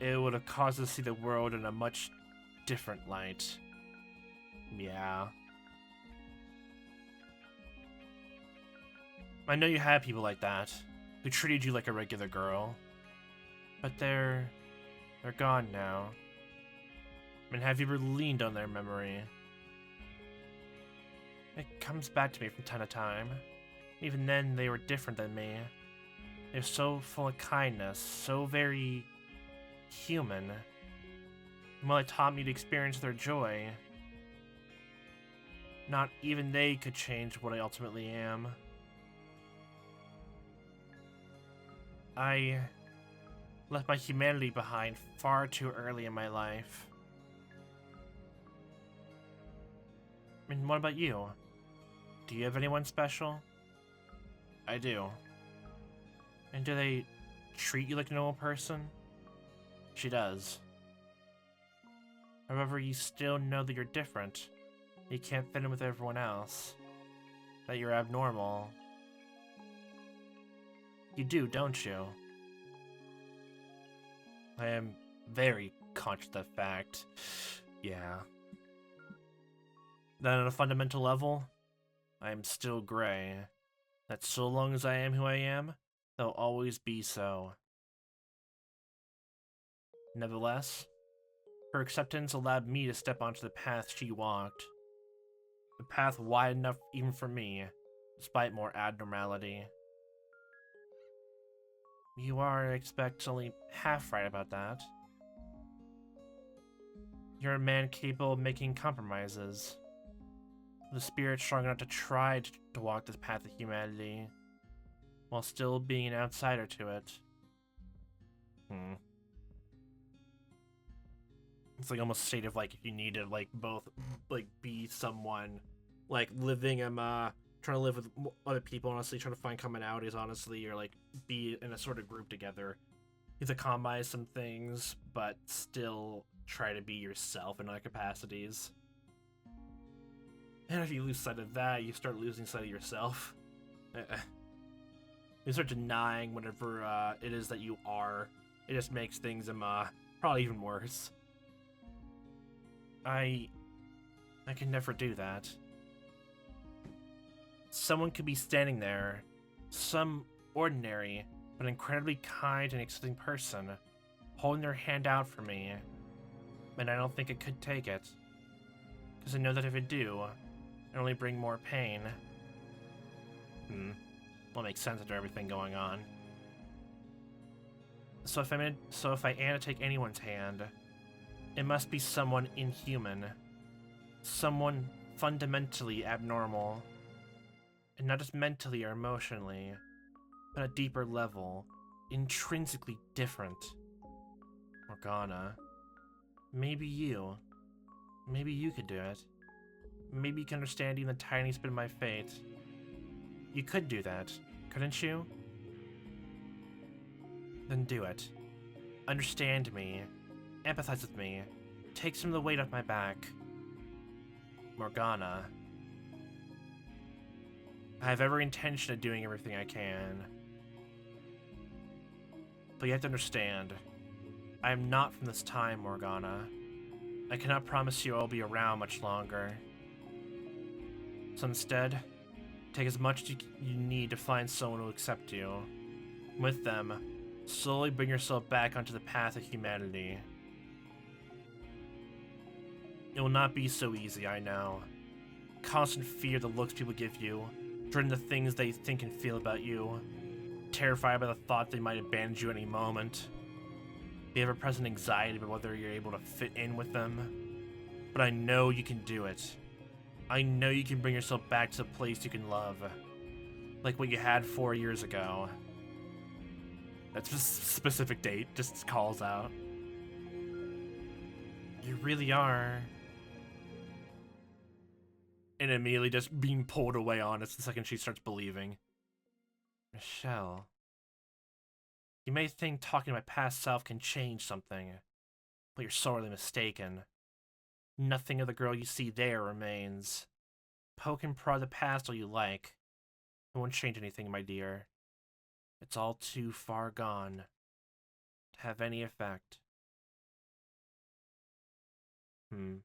it would have caused us to see the world in a much different light. Yeah. I know you had people like that, who treated you like a regular girl. But they're gone now. And have you ever leaned on their memory? It comes back to me from time to time. Even then, they were different than me. They're so full of kindness, so very human. And while it taught me to experience their joy, not even they could change what I ultimately am. I left my humanity behind far too early in my life. And what about you? Do you have anyone special? I do. And do they treat you like a normal person? She does. However, you still know that you're different. You can't fit in with everyone else. That you're abnormal. You do, don't you? I am very conscious of that fact. Yeah. Then on a fundamental level, I am still gray. That so long as I am who I am, they'll always be so. Nevertheless, her acceptance allowed me to step onto the path she walked. The path wide enough even for me, despite more abnormality. You are, I expect, only half right about that. You're a man capable of making compromises. The spirit strong enough to try to walk this path of humanity, while still being an outsider to it. It's like almost state of like if you need to like both like be someone like living and trying to live with other people, honestly trying to find commonalities, honestly, or like be in a sort of group together. You have to compromise some things, but still try to be yourself in other capacities. And if you lose sight of that, you start losing sight of yourself. You start denying whatever it is that you are. It just makes things probably even worse. I can never do that. Someone could be standing there, some ordinary but incredibly kind and accepting person, holding their hand out for me, and I don't think I could take it. Because I know that if I do, it'll only bring more pain. Well, makes sense after everything going on. So if I am to take anyone's hand, it must be someone inhuman. Someone fundamentally abnormal. And not just mentally or emotionally, but at a deeper level, intrinsically different. Morgana. Maybe you. Maybe you could do it. Maybe you can understand even the tiniest bit of my fate. You could do that, couldn't you? Then do it. Understand me. Empathize with me. Take some of the weight off my back. Morgana. I have every intention of doing everything I can. But you have to understand, I am not from this time, Morgana. I cannot promise you I'll be around much longer. So instead, take as much as you need to find someone who will accept you. With them, slowly bring yourself back onto the path of humanity. It will not be so easy, I know. Constant fear of the looks people give you, dreading the things they think and feel about you, terrified by the thought they might abandon you any moment, the ever-present anxiety about whether you're able to fit in with them. But I know you can do it. I know you can bring yourself back to a place you can love, like what you had 4 years ago. That's a specific date, just calls out. You really are. And immediately just being pulled away on it the second she starts believing. Michelle. You may think talking to my past self can change something, but you're sorely mistaken. Nothing of the girl you see there remains. Poke and prod the past all you like. It won't change anything, my dear. It's all too far gone to have any effect. Hmm.